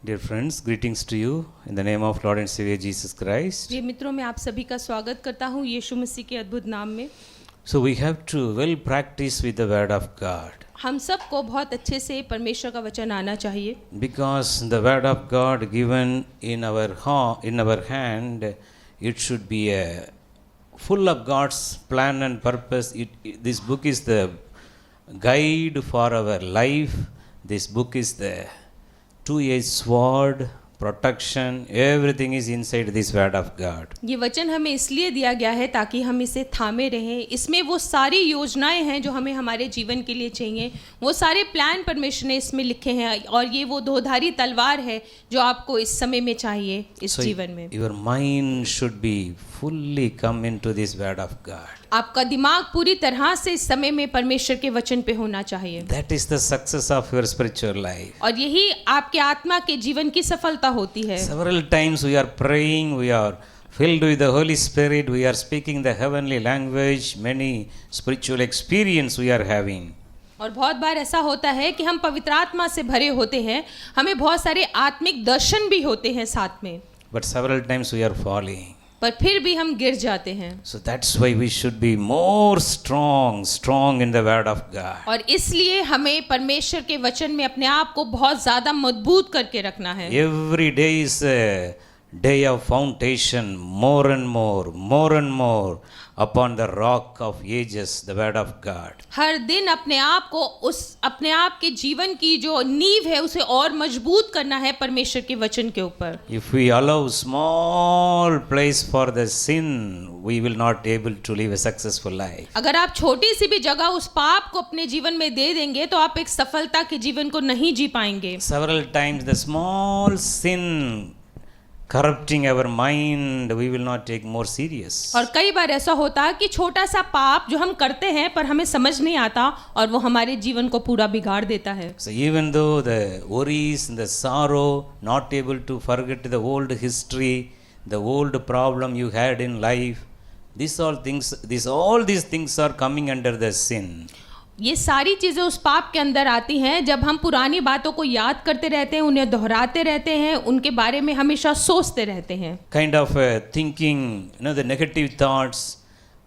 Dear friends, greetings to you in the name of Lord and Savior Jesus Christ. प्रिय मित्रों, मैं आप सभी का स्वागत करता हूँ यीशु मसीह के अद्भुत नाम में। So we have to well practice with the word of God, हम सबको बहुत अच्छे से परमेश्वर का वचन आना चाहिए, because the word of God given in our hand, it should be full of God's plan and purpose. This book is the guide for our life. This book is the two-edged sword, protection, everything is inside this word of God. ये वचन हमें इसलिए दिया गया है ताकि हम इसे थामे रहें। इसमें वो सारी योजनाएं हैं जो हमें हमारे जीवन के लिए चाहिए, वो सारे प्लान परमेश्वर ने इसमें लिखे हैं, और ये वो दोधारी तलवार है जो आपको इस समय में चाहिए इस जीवन में। Your mind should be fully come into this word of God. आपका दिमाग पूरी तरह से इस समय में परमेश्वर के वचन पे होना चाहिए। That is the success of your spiritual life. और यही आपके आत्मा के जीवन की सफलता होती है। Several times we are praying, we are filled with the Holy Spirit, we are speaking the heavenly language, many spiritual experience we are having. और बहुत बार ऐसा होता है कि हम पवित्र आत्मा से भरे होते हैं, हमें बहुत सारे आत्मिक दर्शन भी होते हैं साथ में, But several times we are falling. पर फिर भी हम गिर जाते हैं। So that's why we should be more strong in the word of God. और इसलिए हमें परमेश्वर के वचन में अपने आप को बहुत ज्यादा मजबूत करके रखना है। Every day is a day of foundation, more and more upon the rock of ages, the word of God. हर दिन अपने आप को अपने आप के जीवन की जो नींव है उसे और मजबूत करना है परमेश्वर के वचन के ऊपर। If we allow small place for the sin, we will not able to live a successful life. अगर आप छोटी सी भी जगह उस पाप को अपने जीवन में दे देंगे तो आप एक सफलता के जीवन को नहीं जी पाएंगे। Several times the small sin corrupting our mind, we will not take more serious. और कई बार ऐसा होता है कि छोटा सा पाप जो हम करते हैं पर हमें समझ नहीं आता और वो हमारे जीवन को पूरा बिगाड़ देता है। So even though the worries and the sorrow, not able to forget the old history, the old problem you had in life, all these things are coming under the sin. ये सारी चीजें उस पाप के अंदर आती हैं जब हम पुरानी बातों को याद करते रहते हैं, उन्हें दोहराते रहते हैं, उनके बारे में हमेशा सोचते रहते हैं। Kind of thinking, the negative thoughts,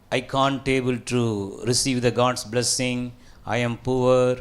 I can't able to receive the God's blessing, I am poor,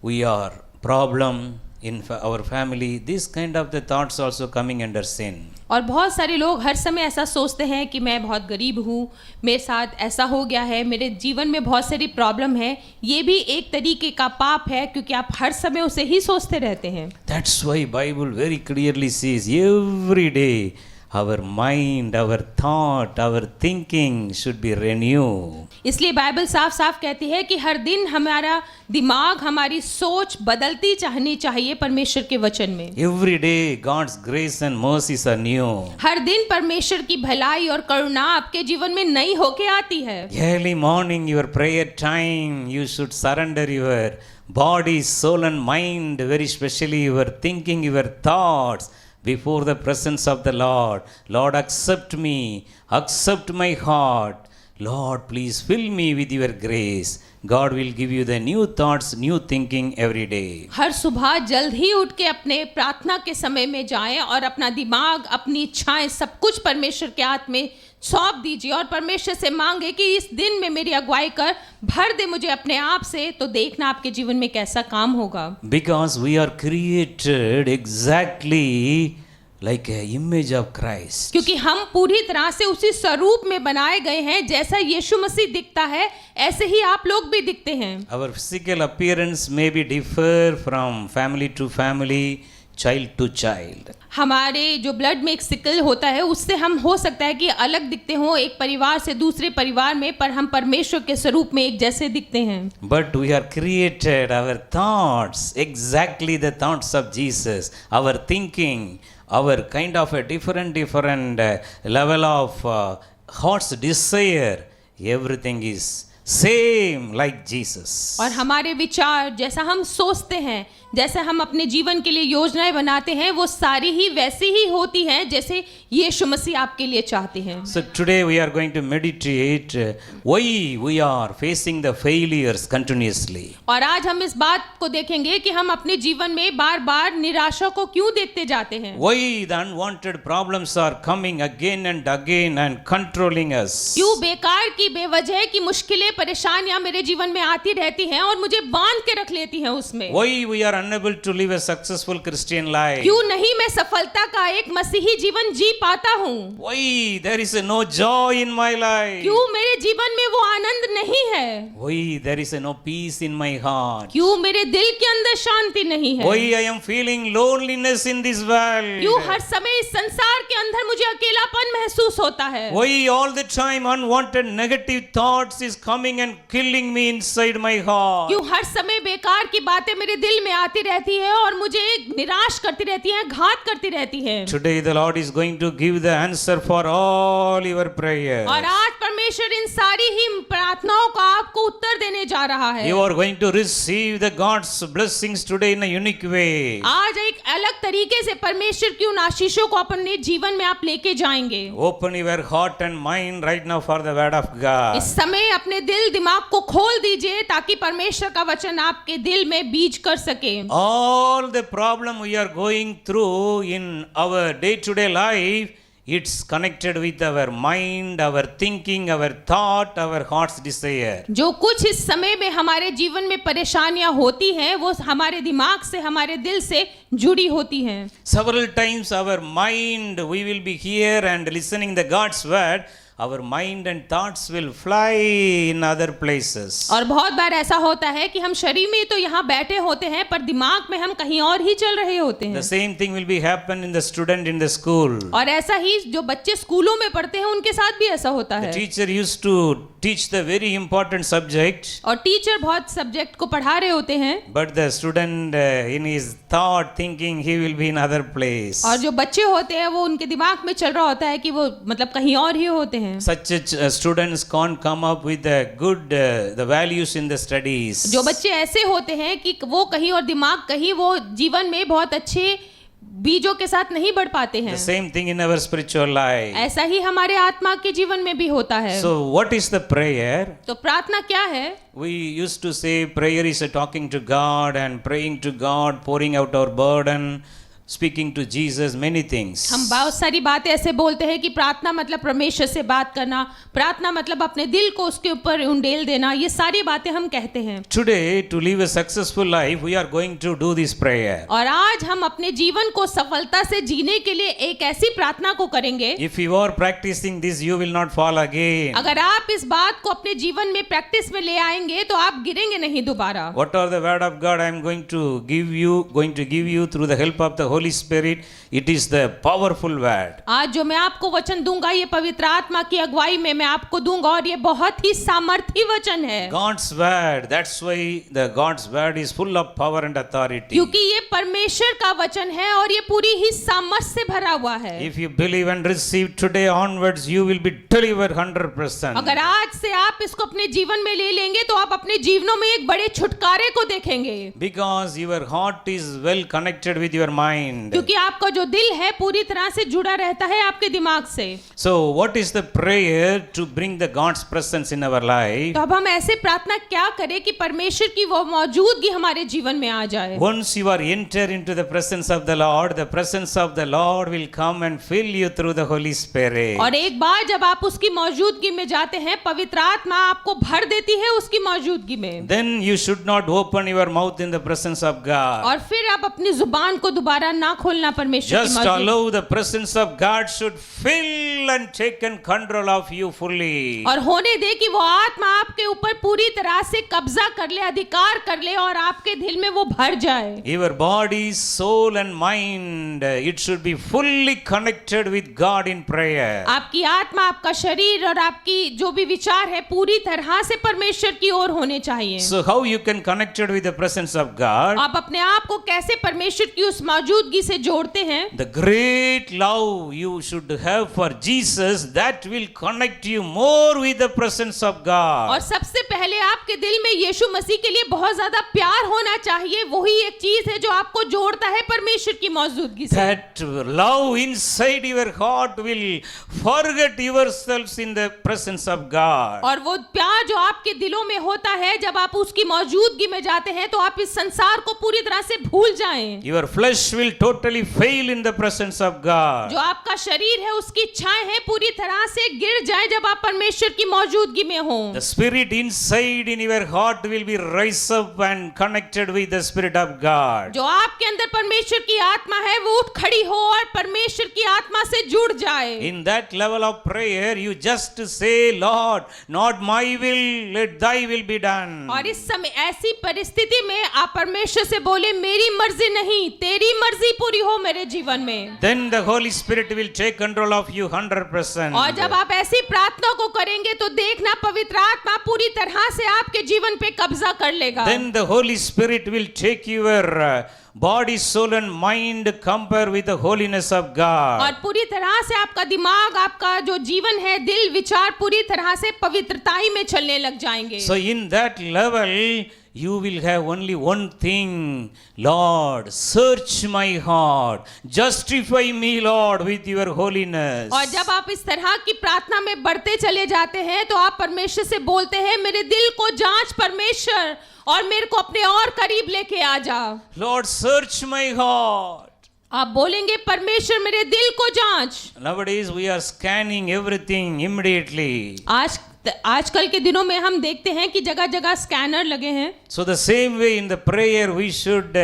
we are problem in our family. This kind of the thoughts also coming under sin. और बहुत सारे लोग हर समय ऐसा सोचते हैं कि मैं बहुत गरीब हूँ, मेरे साथ ऐसा हो गया है, मेरे जीवन में बहुत सारी प्रॉब्लम है। ये भी एक तरीके का पाप है क्योंकि आप हर समय उसे ही सोचते रहते हैं। That's why Bible very clearly says every day our mind, our thought, our thinking should be renewed. इसलिए बाइबल साफ साफ कहती है कि हर दिन हमारा दिमाग, हमारी सोच बदलती चाहनी चाहिए परमेश्वर के वचन में। Every day God's grace and mercies are new. हर दिन परमेश्वर की भलाई और करुणा आपके जीवन में नई होके आती है। Early morning, your prayer time, you should surrender your body, soul and mind, very especially your thinking, your thoughts before the presence of the Lord. Lord, accept me, accept my heart. Lord, please fill me with your grace. God will give you the new thoughts, new thinking every day. हर सुबह जल्द ही उठ के अपने प्रार्थना के समय में जाएं और अपना दिमाग, अपनी इच्छाएं, सब कुछ परमेश्वर के हाथ में सौंप दीजिए और परमेश्वर से मांगे कि इस दिन में मेरी अगुवाई कर, भर दे मुझे अपने आप से, तो देखना आपके जीवन में कैसा काम होगा। Because we are created exactly like a image of Christ. क्योंकि हम पूरी तरह से उसी स्वरूप में बनाए गए हैं, जैसा यीशु मसीह दिखता है ऐसे ही आप लोग भी दिखते हैं। Our physical appearance may be differ from family to family, child to child. हमारे जो ब्लड में एक सिकल होता है उससे हम हो सकता है कि अलग दिखते हों एक परिवार से दूसरे परिवार में, पर हम परमेश्वर के स्वरूप में एक जैसे दिखते हैं। But we are created, our thoughts, exactly the thoughts of Jesus, our thinking, our kind of a different level of heart's desire, everything is same like Jesus. और हमारे विचार, जैसा हम सोचते हैं, जैसे हम अपने जीवन के लिए योजनाएं बनाते हैं वो सारी ही वैसी ही होती हैं जैसे यीशु मसीह आपके लिए चाहते हैं। So today we are going to meditate why we are facing the failures continuously. और आज हम इस बात को देखेंगे कि हम अपने जीवन में बार-बार निराशा को क्यों देखते जाते हैं। Why the unwanted problems are coming again and controlling us. क्यों बेकार की बेवजह की मुश्किलें परेशानियां मेरे जीवन में आती रहती हैं और मुझे बांध के रख लेती हैं उसमें। Why we are unable to live a successful Christian life. क्यों नहीं मैं सफलता का एक मसीही जीवन जी पाता हूँ। Why there is no joy in my life. क्यों मेरे जीवन में वो आनंद नहीं है। Why there is no peace in my heart. क्यों मेरे दिल के अंदर शांति नहीं है। Why I am feeling loneliness in this world. क्यों हर समय इस संसार के अंदर मुझे अकेलापन महसूस होता है। Why all the time unwanted negative thoughts is coming and killing me inside my heart. क्यों हर समय बेकार की बातें मेरे दिल में आती रहती है और मुझे निराश करती रहती है, घात करती रहती है। Today the Lord is going to give the answer for all your prayers. और आज परमेश्वर इन सारी ही प्रार्थनाओं का आपको उत्तर देने जा रहा है। You are going to receive the God's blessings today in a unique way. आज एक अलग तरीके से परमेश्वर की उन आशीषों को अपने जीवन में आप लेके जाएंगे। Open your heart and mind right now for the word of God. इस समय अपने दिल दिमाग को खोल दीजिए ताकि परमेश्वर का वचन आपके दिल में बीज कर सके। All the problem we are going through in our day-to-day life, it's connected with our mind, our thinking, our thought, our heart's desire. जो कुछ इस समय में हमारे जीवन में परेशानियां होती हैं वो हमारे दिमाग से हमारे दिल से जुड़ी होती हैं। Several times our mind, we will be here and listening the God's word, our mind and thoughts will fly in other places. और बहुत बार ऐसा होता है कि हम शरीर में तो यहाँ बैठे होते हैं पर दिमाग में हम कहीं और ही चल रहे होते हैं। The same thing will be happen in the student in the school. और ऐसा ही जो बच्चे स्कूलों में पढ़ते हैं उनके साथ भी ऐसा होता The है। teacher used to teach the very important subject, और टीचर बहुत सब्जेक्ट को पढ़ा रहे होते हैं but the student in his thought thinking he will be in other place. और जो बच्चे होते हैं वो उनके दिमाग में चल रहा होता है कि वो मतलब कहीं और ही होते हैं। Such students can't come up with the good the values in the studies. जो बच्चे ऐसे होते हैं कि वो कहीं और दिमाग कहीं वो जीवन में बहुत अच्छे बीजों के साथ नहीं बढ़ पाते हैं। The same thing in our spiritual life. ऐसा ही हमारे आत्मा के जीवन में भी होता है। So what is the prayer? तो प्रार्थना क्या है? We used to say prayer is a talking to God and praying to God, pouring out our burden, speaking to Jesus, many things. हम बहुत सारी बातें ऐसे बोलते हैं कि प्रार्थना मतलब परमेश्वर से बात करना, प्रार्थना मतलब अपने दिल को उसके ऊपर उंडेल देना, ये सारी बातें हम कहते हैं। Today, to live a successful life, we are going to do this prayer. और आज हम अपने जीवन को सफलता से जीने के लिए एक ऐसी प्रार्थना को करेंगे। If you are practicing this, you will not fall again. अगर आप इस बात को अपने जीवन में प्रैक्टिस में ले आएंगे तो आप गिरेंगे नहीं दोबारा। What are the word of God I am going to give you through the help of the Holy Spirit? It is the powerful word. आज जो मैं आपको वचन दूंगा ये पवित्र आत्मा की अगुवाई में मैं आपको दूंगा और ये बहुत ही सामर्थी वचन है। God's word. That's why the God's word is full of power and authority. क्योंकि ये परमेश्वर का वचन है और ये पूरी ही सामर्थ से भरा हुआ है। If you believe and receive today onwards, you will be delivered 100%. अगर आज से आप इसको अपने जीवन में ले लेंगे तो आप अपने जीवनों में एक बड़े छुटकारे को देखेंगे। Because your heart is well connected with your mind. क्योंकि आपका जो दिल है पूरी तरह से जुड़ा रहता है आपके दिमाग से। So what is the prayer to bring the God's presence in our life? तो अब हम ऐसे प्रार्थना क्या करें कि परमेश्वर की वो मौजूदगी हमारे जीवन में आ जाए। Once you are enter into the presence of the Lord will come and fill you through the Holy Spirit. और एक बार जब आप उसकी मौजूदगी में जाते हैं पवित्र आत्मा आपको भर देती है उसकी मौजूदगी में। Then you should not open your mouth in the presence of God. और फिर आप अपनी जुबान को दोबारा ना खोलना परमेश्वर की Just मौजूदगी। allow the presence of God should fill and take control of you fully. और होने दे कि वो आत्मा आपके ऊपर पूरी तरह से कब्जा कर ले, अधिकार कर ले और आपके दिल में वो भर जाए। Your body, soul and mind, it should be fully connected with God in prayer. आपकी आत्मा, आपका शरीर और आपकी जो भी विचार है पूरी तरह से परमेश्वर की ओर होने चाहिए। So how you can connect it with the presence of God? आप अपने आप को कैसे परमेश्वर की उस मौजूदगी मौजूदगी से जोड़ते हैं, the great love you should have for Jesus, that will connect you more with the presence of God. और सबसे पहले आपके दिल में यीशु मसीह के लिए बहुत ज्यादा प्यार होना चाहिए। वही एक चीज है जो आपको जोड़ता है परमेश्वर की मौजूदगी से। That love inside your heart will forget yourselves in the presence of God. और वो प्यार जो आपके दिलों में होता है, जब आप उसकी मौजूदगी में जाते हैं तो आप इस संसार को पूरी तरह से भूल जाएं। Your flesh will totally fail in the presence of God. जो आपका शरीर है उसकी इच्छाएं हैं पूरी तरह से गिर जाएं जब आप परमेश्वर की मौजूदगी में हो। The spirit inside in your heart will be raised up and connected with the Spirit of God. जो आपके अंदर परमेश्वर की आत्मा है वो उठ खड़ी हो और परमेश्वर की आत्मा से जुड़ जाए। In that level of prayer, you just say, Lord, not my will, let thy will be done. और इस समय ऐसी परिस्थिति में आप परमेश्वर से बोले, मेरी मर्जी नहीं तेरी मर्जी पूरी हो मेरे जीवन में। Then the Holy Spirit will take control of you 100%. और जब आप ऐसी प्रार्थना को करेंगे तो देखना पवित्र आत्मा पूरी तरह से आपके जीवन पे कब्जा कर लेगा। Then the Holy Spirit will take your body, soul and mind compare with the holiness of और God. पूरी तरह से आपका दिमाग, आपका जो जीवन है, दिल, विचार पूरी तरह से पवित्रताई में चलने लग जाएंगे। So in that level, you will have only one thing, Lord, search my heart, justify me, Lord, with your holiness. और जब आप इस तरह की प्रार्थना में बढ़ते चले जाते हैं तो आप परमेश्वर से बोलते हैं, मेरे दिल को जांच परमेश्वर और मेरे को अपने और करीब लेके आ जा। Lord, search my heart. आप बोलेंगे, परमेश्वर मेरे दिल को जांच। Nowadays we are scanning everything immediately. आजकल के दिनों में हम देखते हैं कि जगह जगह स्कैनर लगे हैं। So the same way in the prayer we should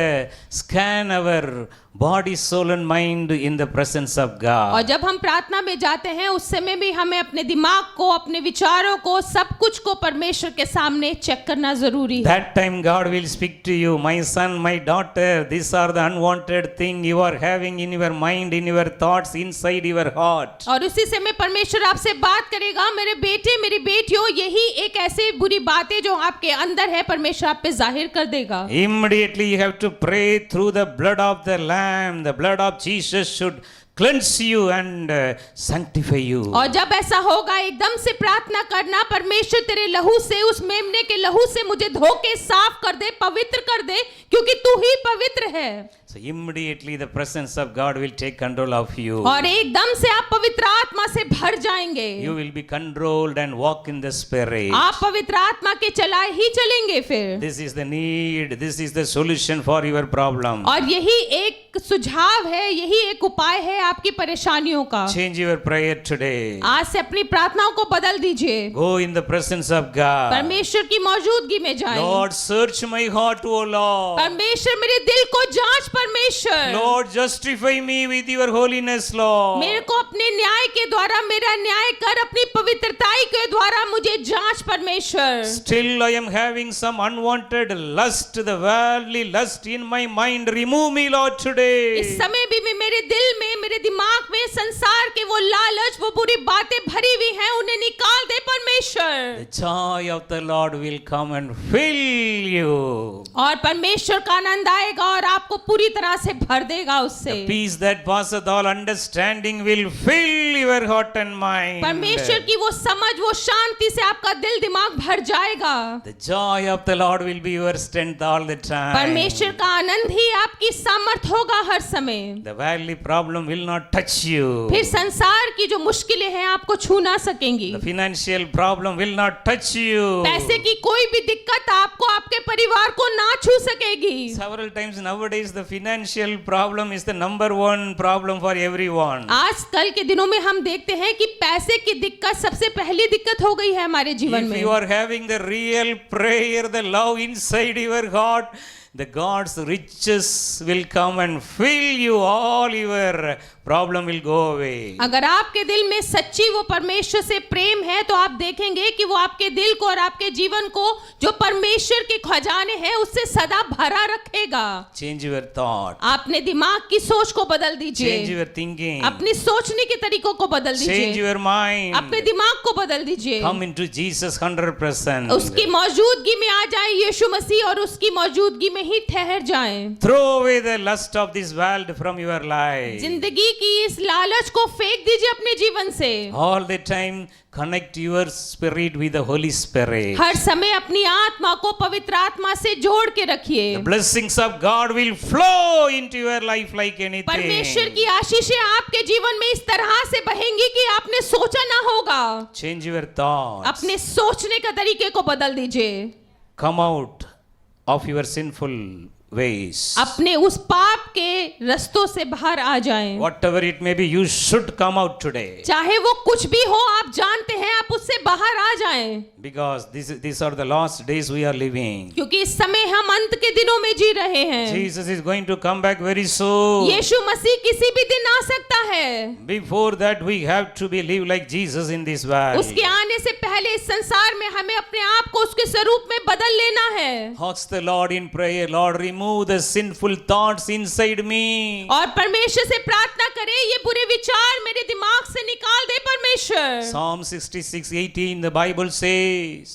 scan our body, soul and mind in the presence of और God. जब हम प्रार्थना में जाते हैं उस समय भी हमें अपने दिमाग को, अपने विचारों को, सब कुछ को परमेश्वर के सामने चेक करना जरूरी है। That time God will speak to you, my son, my daughter, these are the unwanted thing you are having in your mind, in your thoughts, inside your heart. और उसी समय परमेश्वर आपसे बात करेगा, मेरे बेटे मेरी बेटियों, यही एक ऐसे बुरी बातें जो आपके अंदर है परमेश्वर आप पे जाहिर कर देगा। Immediately you have to pray through the blood of the Lamb. The blood of Jesus should cleanse you and sanctify you. और जब ऐसा होगा एकदम से प्रार्थना करना, परमेश्वर तेरे लहू से, उस मेमने के लहू से मुझे धो के साफ कर दे, पवित्र कर दे, क्योंकि तू ही पवित्र है। So immediately the presence of God will take control of you. और एकदम से आप पवित्र आत्मा से भर जाएंगे। You will be controlled and walk in the Spirit. आप पवित्र आत्मा के चलाए ही चलेंगे फिर। This is the need. This is the solution for your problem. और यही एक सुझाव है, यही एक उपाय है आपकी परेशानियों का। Change your prayer today. आज से अपनी प्रार्थनाओं को बदल दीजिए। Go in the presence of God. परमेश्वर की मौजूदगी में जाएं। Lord, search my heart, O Lord. परमेश्वर मेरे दिल को जांच परमेश्वर। Lord, justify me with your holiness, Lord. मेरे को अपने न्याय के द्वारा मेरा न्याय कर, अपनी पवित्रताई के द्वारा मुझे जांच परमेश्वर। Still I am having some unwanted lust, the worldly lust in my mind. Remove me, Lord, today. इस समय भी मैं मेरे दिल में, मेरे दिमाग में संसार के वो लालच, वो बुरी बातें भरी हुई हैं, उन्हें निकाल दे परमेश्वर। The joy of the Lord will come and fill you. और परमेश्वर का आनंद आएगा और आपको पूरी तरह से भर देगा उससे। The peace that passeth all understanding will fill your heart and mind. परमेश्वर की वो समझ, वो शांति से आपका दिल दिमाग भर जाएगा। The joy of the Lord will be your strength all the time. परमेश्वर का आनंद ही आपकी सामर्थ होगा हर समय। The worldly problem will not touch you. फिर संसार की जो मुश्किलें हैं आपको छू ना सकेंगी। The financial problem will not touch you. पैसे की कोई भी दिक्कत आपको, आपके परिवार को ना छू सकेगी। Several times nowadays the financial problem is the number one problem for everyone. आजकल के दिनों में हम देखते हैं कि पैसे की दिक्कत सबसे पहली दिक्कत हो गई है हमारे जीवन If में। you are having the real prayer, the love inside your heart, the God's riches will come and fill you, all your problem will go away. अगर आपके दिल में सच्ची वो परमेश्वर से प्रेम है तो आप देखेंगे कि वो आपके दिल को और आपके जीवन को जो परमेश्वर के खजाने हैं उससे सदा भरा रखेगा। Change your thought. आपने दिमाग की सोच को बदल दीजिए। Change your thinking. अपनी सोचने के तरीकों को बदल Change दीजिए। your mind. अपने दिमाग को बदल दीजिए। Come into Jesus 100%. उसकी मौजूदगी में आ जाए यीशु मसीह और उसकी मौजूदगी में यहीं ठहर जाएं। Throw away the lust of this world from your life. जिंदगी की इस लालच को फेंक दीजिए अपने जीवन से। All the time connect your spirit with the Holy Spirit. हर समय अपनी आत्मा को पवित्र आत्मा से जोड़ के रखिए। The blessings of God will flow into your life like anything. परमेश्वर की आशीषें आपके जीवन में इस तरह से बहेंगी कि आपने सोचा ना होगा। Change your thoughts. अपने सोचने का तरीके को बदल दीजिए। Come out of your sinful ways. अपने उस पाप के रस्तों से बाहर आ जाएं। Whatever it may be, you should come out today. चाहे वो कुछ भी हो, आप जानते हैं, आप उससे बाहर आ जाएं। Because these are the last days we are living. क्योंकि इस समय हम अंत के दिनों में जी रहे हैं। Jesus is going to come back very soon. यीशु मसीह किसी भी दिन आ सकता है। Before that, we have to be live like Jesus in this world. उसके आने से पहले इस संसार में हमें अपने आप को उसके स्वरूप में बदल लेना है। Ask the Lord in prayer, Lord, remove the sinful thoughts inside me. और परमेश्वर से प्रार्थना करें, ये बुरे विचार मेरे दिमाग से निकाल दे परमेश्वर। Psalm 66:18, the Bible says,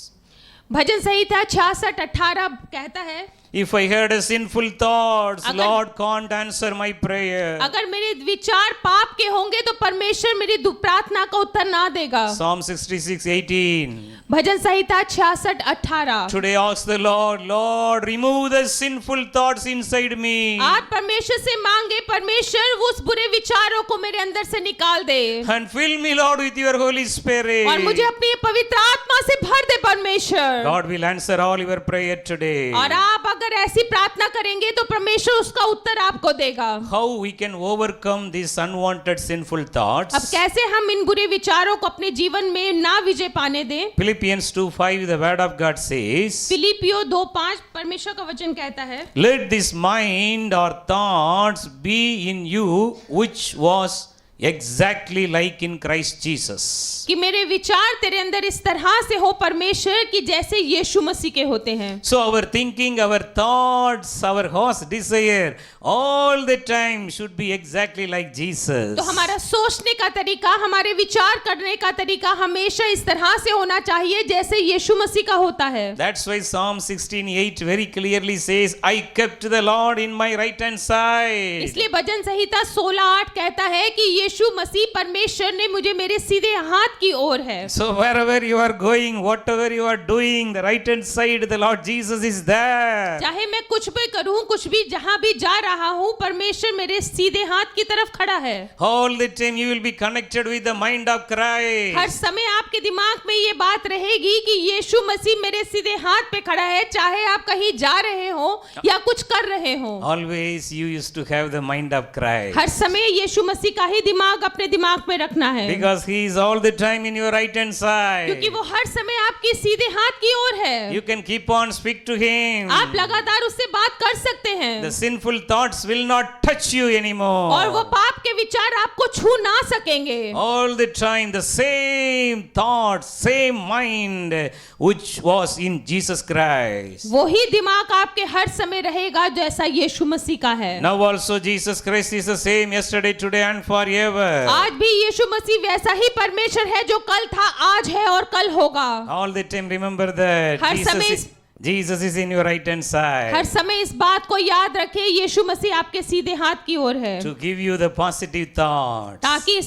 भजन संहिता 66:18 कहता है, if I had a sinful thoughts, अगर- Lord can't answer my prayer. अगर मेरे विचार पाप के होंगे तो परमेश्वर मेरी प्रार्थना का उत्तर ना देगा। Psalm 66:18. Bhajan Samhita 66:18। Today ask the Lord, Lord, remove the sinful thoughts inside me. आज परमेश्वर से मांगे, परमेश्वर वो उस बुरे विचारों को मेरे अंदर से निकाल दे And fill me, Lord, with your Holy Spirit. और मुझे अपनी पवित्र आत्मा से भर दे परमेश्वर। God will answer all your prayer today. और आप अगर ऐसी प्रार्थना करेंगे तो परमेश्वर उसका उत्तर आपको देगा। How we can overcome these unwanted sinful thoughts? अब कैसे हम इन बुरे विचारों को अपने जीवन में ना विजय पाने दें? Philippians 2:5, the word of God says, फिलिपियो 2:5 परमेश्वर का वचन कहता है, let this mind or thoughts be in you, which was exactly like in Christ Jesus. कि मेरे विचार तेरे अंदर इस तरह से हो परमेश्वर कि जैसे यीशु मसीह के होते हैं। So our thinking, our thoughts, our heart's desire, all the time should be exactly like Jesus. तो हमारा सोचने का तरीका, हमारे विचार करने का तरीका हमेशा इस तरह से होना चाहिए जैसे यीशु मसीह का होता है। That's why Psalm 16:8 very clearly says, I kept the Lord in my right hand side. इसलिए भजन संहिता 16:8 कहता है कि यीशु मसीह परमेश्वर ने मुझे मेरे सीधे हाथ की ओर है। So wherever you are going, whatever you are doing, the right hand side, the Lord Jesus is there. चाहे मैं कुछ भी करूं, कुछ भी जहां भी जा रहा हूं, परमेश्वर मेरे सीधे हाथ की तरफ खड़ा है। All the time you will be connected with the mind of Christ. हर समय आपके दिमाग में ये बात रहेगी कि यीशु मसीह मेरे सीधे हाथ पे खड़ा है, चाहे आप कहीं जा रहे हो या कुछ कर रहे हो। Always you used to have the mind of Christ. हर समय यीशु मसीह का ही दिमाग अपने दिमाग में रखना है, Because he is all the time in your right hand side. क्योंकि वो हर समय आपके सीधे हाथ की ओर है। You can keep on speak to him. आप लगातार उससे बात कर सकते हैं The sinful thoughts will not touch you anymore. और वो पाप के विचार आपको छू ना सकेंगे। All the time the same thoughts, same mind which was in Jesus Christ. वही दिमाग आपके हर समय रहेगा जैसा यीशु मसीह का है। Now also Jesus Christ is the same yesterday, today and forever. आज भी यीशु मसीह वैसा ही परमेश्वर है जो कल था, आज है और कल होगा। All the time remember that हर समय Jesus is in your right hand side. हर समय इस बात को याद रखें, यीशु मसीह आपके सीधे हाथ की ओर है, To give you the positive thoughts. ताकि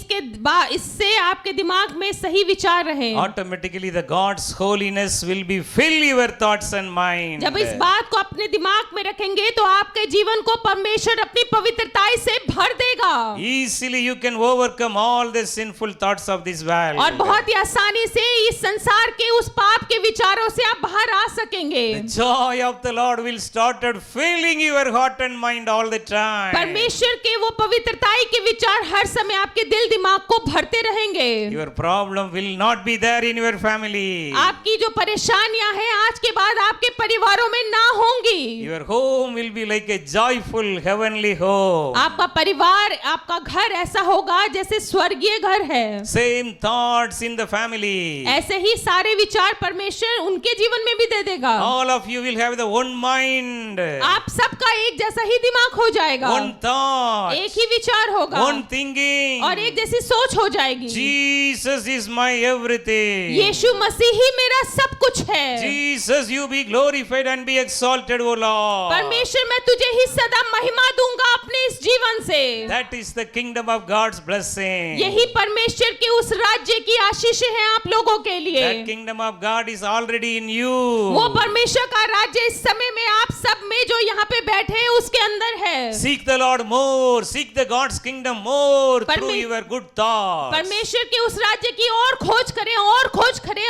इससे आपके दिमाग में सही विचार रहे। Automatically the God's holiness will be fill your thoughts and mind. जब इस बात को अपने दिमाग में रखेंगे तो आपके जीवन को परमेश्वर अपनी पवित्रताई से भर देगा। Easily you can overcome all the sinful thoughts of this world. और बहुत ही आसानी से इस संसार के उस पाप के विचारों से आप बाहर आ सकेंगे। The joy of the Lord will started filling your heart and mind all the time. परमेश्वर के वो पवित्रताई के विचार हर समय आपके दिल दिमाग को भरते रहेंगे। Your problem will not be there in your family. आपकी जो परेशानियां हैं आज के बाद आपके परिवारों में ना होंगी। Your home will be like a joyful heavenly home. आपका परिवार, आपका घर ऐसा होगा जैसे स्वर्गीय घर है। Same thoughts in the family. ऐसे ही सारे विचार परमेश्वर उनके जीवन में भी दे देगा। All of you will have the one mind, आप सबका एक जैसा ही दिमाग हो जाएगा, one thought, एक ही विचार होगा one thinking. और एक जैसी सोच हो जाएगी। Jesus is my everything. यीशु मसीह ही मेरा सब कुछ है। Jesus, you be glorified and be exalted, O Lord. परमेश्वर मैं तुझे ही सदा महिमा दूंगा अपने इस जीवन से। That is the kingdom of God's blessing. यही परमेश्वर के उस राज्य की आशीष है आप लोगों के लिए। That kingdom of God is already in you. वो परमेश्वर का राज्य इस समय में आप सब में जो यहाँ पे बैठे हैं उसके अंदर है। Seek the Lord more. Seek the God's kingdom more through your good thoughts. परमेश्वर के उस राज्य की और खोज करें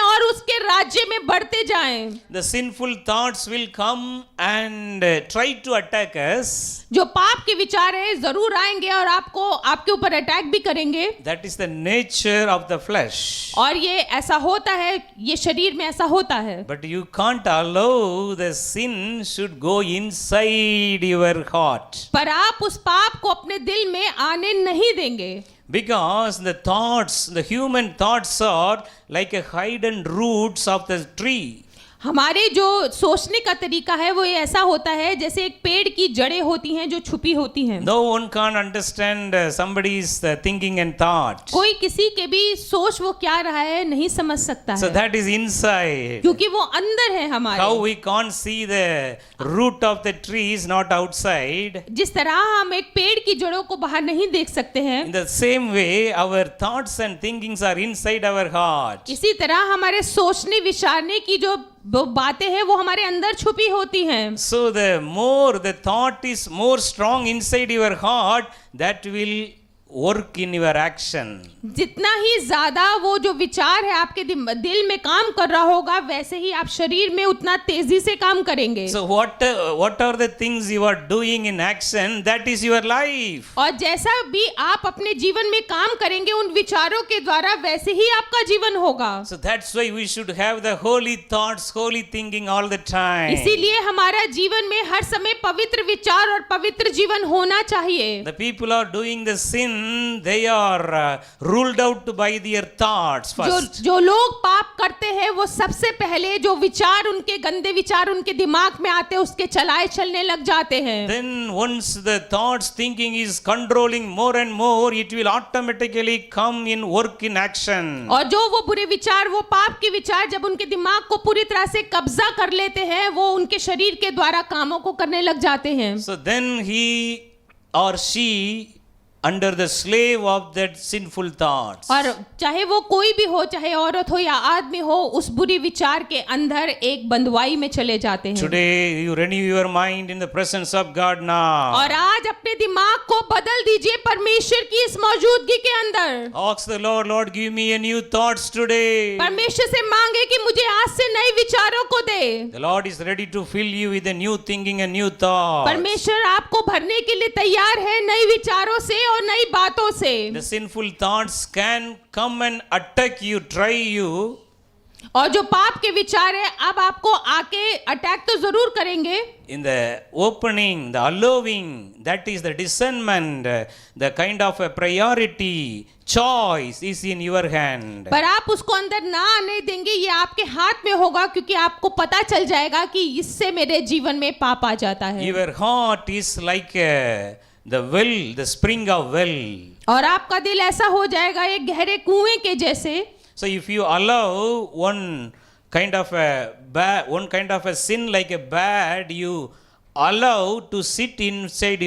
और उसके राज्य में बढ़ते जाएं। The sinful thoughts will come and try to attack us. जो पाप के विचार है जरूर आएंगे और आपको आपके ऊपर अटैक भी करेंगे। That is the nature of the flesh. और ये ऐसा होता है, ये शरीर में ऐसा होता है। But you can't allow the sin should go inside your heart. पर आप उस पाप को अपने दिल में आने नहीं देंगे। Because the thoughts, the human thoughts are like a hidden roots of the tree. हमारे जो सोचने का तरीका है वो ये ऐसा होता है जैसे एक पेड़ की जड़ें होती हैं जो छुपी होती हैं। No one can understand somebody's thinking and thought. कोई किसी के भी सोच वो क्या रहा है नहीं समझ सकता So है, that is inside. क्योंकि वो अंदर है हमारे। How we can't see the root of the tree is not outside. जिस तरह हम एक पेड़ की जड़ों को बाहर नहीं देख सकते हैं, In the same way, our thoughts and thinkings are inside our heart. इसी तरह हमारे सोचने विचारने की जो बातें हैं वो हमारे अंदर छुपी होती हैं। So the more the thought is more strong inside your heart, that will work in your action. जितना ही ज्यादा वो जो विचार है आपके दिल में काम कर रहा होगा वैसे ही आप शरीर में उतना तेजी से काम करेंगे। So what are the things you are doing in action? That is your life. और जैसा भी आप अपने जीवन में काम करेंगे उन विचारों के द्वारा वैसे ही आपका जीवन होगा। So that's why we should have the holy thoughts, holy thinking all the time. इसीलिए हमारा जीवन में हर समय पवित्र विचार और पवित्र जीवन होना चाहिए। The people are doing the sin, they are ruled out by their thoughts first. जो लोग पाप करते हैं वो सबसे पहले जो विचार उनके गंदे विचार उनके दिमाग में आते हैं उसके चलाए चलने लग जाते हैं। Then once the thoughts thinking is controlling more and more, it will automatically come in work in action. और जो वो बुरे विचार वो पाप के विचार जब उनके दिमाग को पूरी तरह से कब्जा कर लेते हैं वो उनके शरीर के द्वारा कामों को करने लग जाते हैं। So then he or she under the slave of that sinful thoughts. और चाहे वो कोई भी हो, चाहे औरत हो या आदमी हो, उस बुरी विचार के अंदर एक बंधुआई में चले जाते हैं। Today you renew your mind in the presence of God now. और आज अपने दिमाग को बदल दीजिए परमेश्वर की इस मौजूदगी के अंदर। Ask the Lord, Lord, give me a new thoughts today. परमेश्वर से मांगे कि मुझे आज से नए विचारों को दे। The Lord is ready to fill you with a new thinking and new thoughts. परमेश्वर आपको भरने के लिए तैयार है नए विचारों से और नई बातों से। The sinful thoughts can come and attack you, try you. और जो पाप के विचार है अब आपको आके अटैक तो जरूर करेंगे। In the opening, the allowing, that is the discernment, the kind of a priority, choice is in your hand. पर आप उसको अंदर ना आने देंगे, ये आपके हाथ में होगा क्योंकि आपको पता चल जाएगा कि इससे मेरे जीवन में पाप आ जाता है। Your heart is like the well, the spring of well. और आपका दिल ऐसा हो जाएगा एक गहरे कुएं के जैसे। So if you allow one kind of a sin like a bad, you allow to sit inside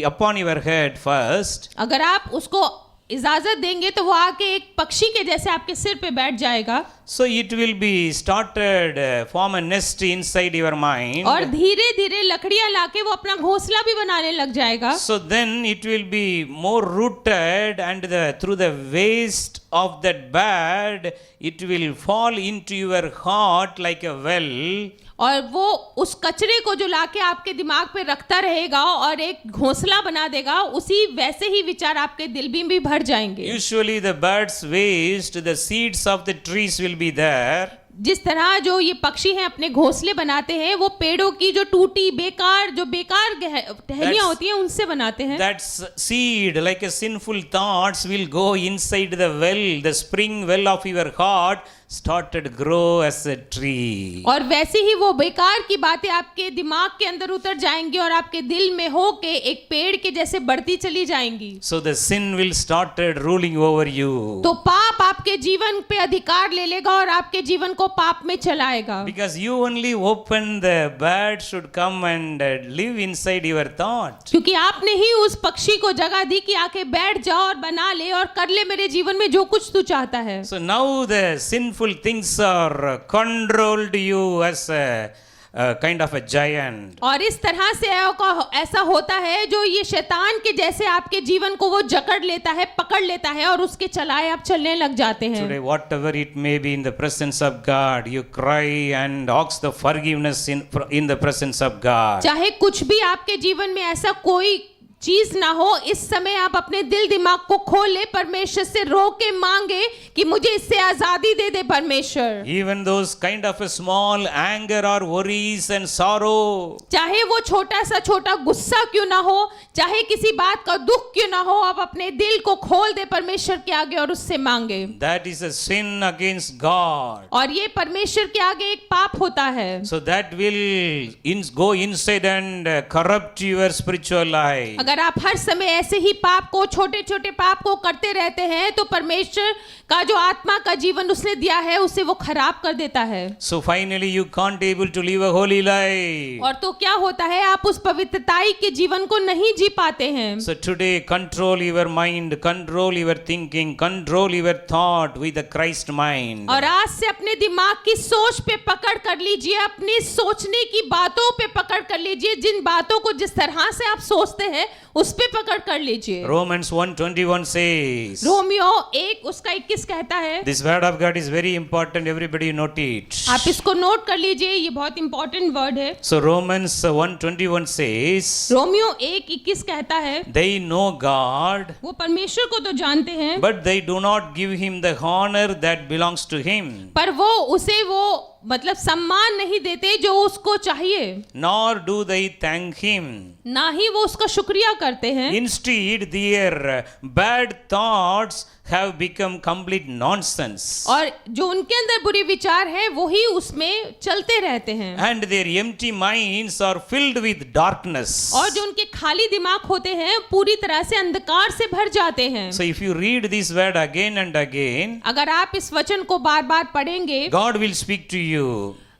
upon your head first. अगर आप उसको इजाजत देंगे तो वो आके एक पक्षी के जैसे आपके सिर पे बैठ जाएगा। So it will be started form a nest inside your mind. और धीरे धीरे लकड़ियां लाके वो अपना घोंसला भी बनाने लग जाएगा। So then it will be more rooted and through the waste of that bad, it will fall into your heart like a well. और वो उस कचरे को जो लाके आपके दिमाग पे रखता रहेगा और एक घोंसला बना देगा, उसी वैसे ही विचार आपके दिल में भी भर जाएंगे। Usually the bird's waste, the seeds of the trees will be there. जिस तरह जो ये पक्षी हैं अपने घोंसले बनाते हैं वो पेड़ों की जो टूटी बेकार टहनियां होती हैं उनसे बनाते हैं। That seed like a sinful thoughts will go inside the well, the spring well of your heart. started grow as a tree. और वैसे ही वो बेकार की बातें आपके दिमाग के अंदर उतर जाएंगी और आपके दिल में होके एक पेड़ के जैसे बढ़ती चली जाएंगी। So the sin will started ruling over you. तो पाप आपके जीवन पे अधिकार ले लेगा और आपके जीवन को पाप में चलाएगा। Because you only open the bird should come and live inside your thought. क्योंकि आपने ही उस पक्षी को जगह दी कि आके बैठ जाओ और बना ले और कर ले मेरे जीवन में जो कुछ तू चाहता है। So now the sinful things are controlled you as a kind of a giant. और इस तरह से ऐसा होता है जो ये शैतान के जैसे आपके जीवन को वो जकड़ लेता है, पकड़ लेता है और उसके चलाए आप चलने लग जाते हैं। Today, whatever it may be in the presence of God, you cry and ask the forgiveness in the presence of God. चाहे कुछ भी आपके जीवन में ऐसा कोई चीज ना हो, इस समय आप अपने दिल दिमाग को खोल ले, परमेश्वर से रो के मांगे कि मुझे इससे आजादी दे दे परमेश्वर। Even those kind of a small anger or worries and sorrow. चाहे वो छोटा गुस्सा क्यों ना हो, चाहे किसी बात का दुख क्यों ना हो, आप अपने दिल को खोल दे परमेश्वर के आगे और उससे मांगे। That is a sin against God. और ये परमेश्वर के आगे एक पाप होता है। So that will go inside and corrupt your spiritual life. अगर आप हर समय ऐसे ही पाप को, छोटे छोटे पाप को करते रहते हैं तो परमेश्वर का जो आत्मा का जीवन उसने दिया है उसे वो खराब कर देता है। So finally you can't able to live a holy life. और तो क्या होता है, आप उस पवित्रताई के जीवन को नहीं जी पाते हैं। So today control your mind, control your thinking, control your thought with the Christ mind. और आज से अपने दिमाग की सोच पे पकड़ कर लीजिए, अपनी सोचने की बातों पे पकड़ कर लीजिए, जिन बातों को जिस तरह से आप सोचते हैं उस पे पकड़ कर लीजिए। Romans 1:21 says. रोमियो 1 उसका 21 कहता है। This word of God is very important. Everybody note it. आप इसको नोट कर लीजिए, ये बहुत इंपॉर्टेंट वर्ड है। So Romans 1:21 says. रोमियो 1:21 कहता है, They know God, वो परमेश्वर को तो जानते हैं, but they do not give him the honor that belongs to him. पर वो उसे वो मतलब सम्मान नहीं देते जो उसको चाहिए, Nor do they thank him. ना ही वो उसका शुक्रिया करते हैं। Instead, their bad thoughts have become complete nonsense. और जो उनके अंदर बुरे विचार है वो ही उसमें चलते रहते हैं। And their empty minds are filled with darkness. और जो उनके खाली दिमाग होते हैं पूरी तरह से अंधकार से भर जाते हैं। So if you read this word again and again, अगर आप इस वचन को बार बार पढ़ेंगे, God will speak to you.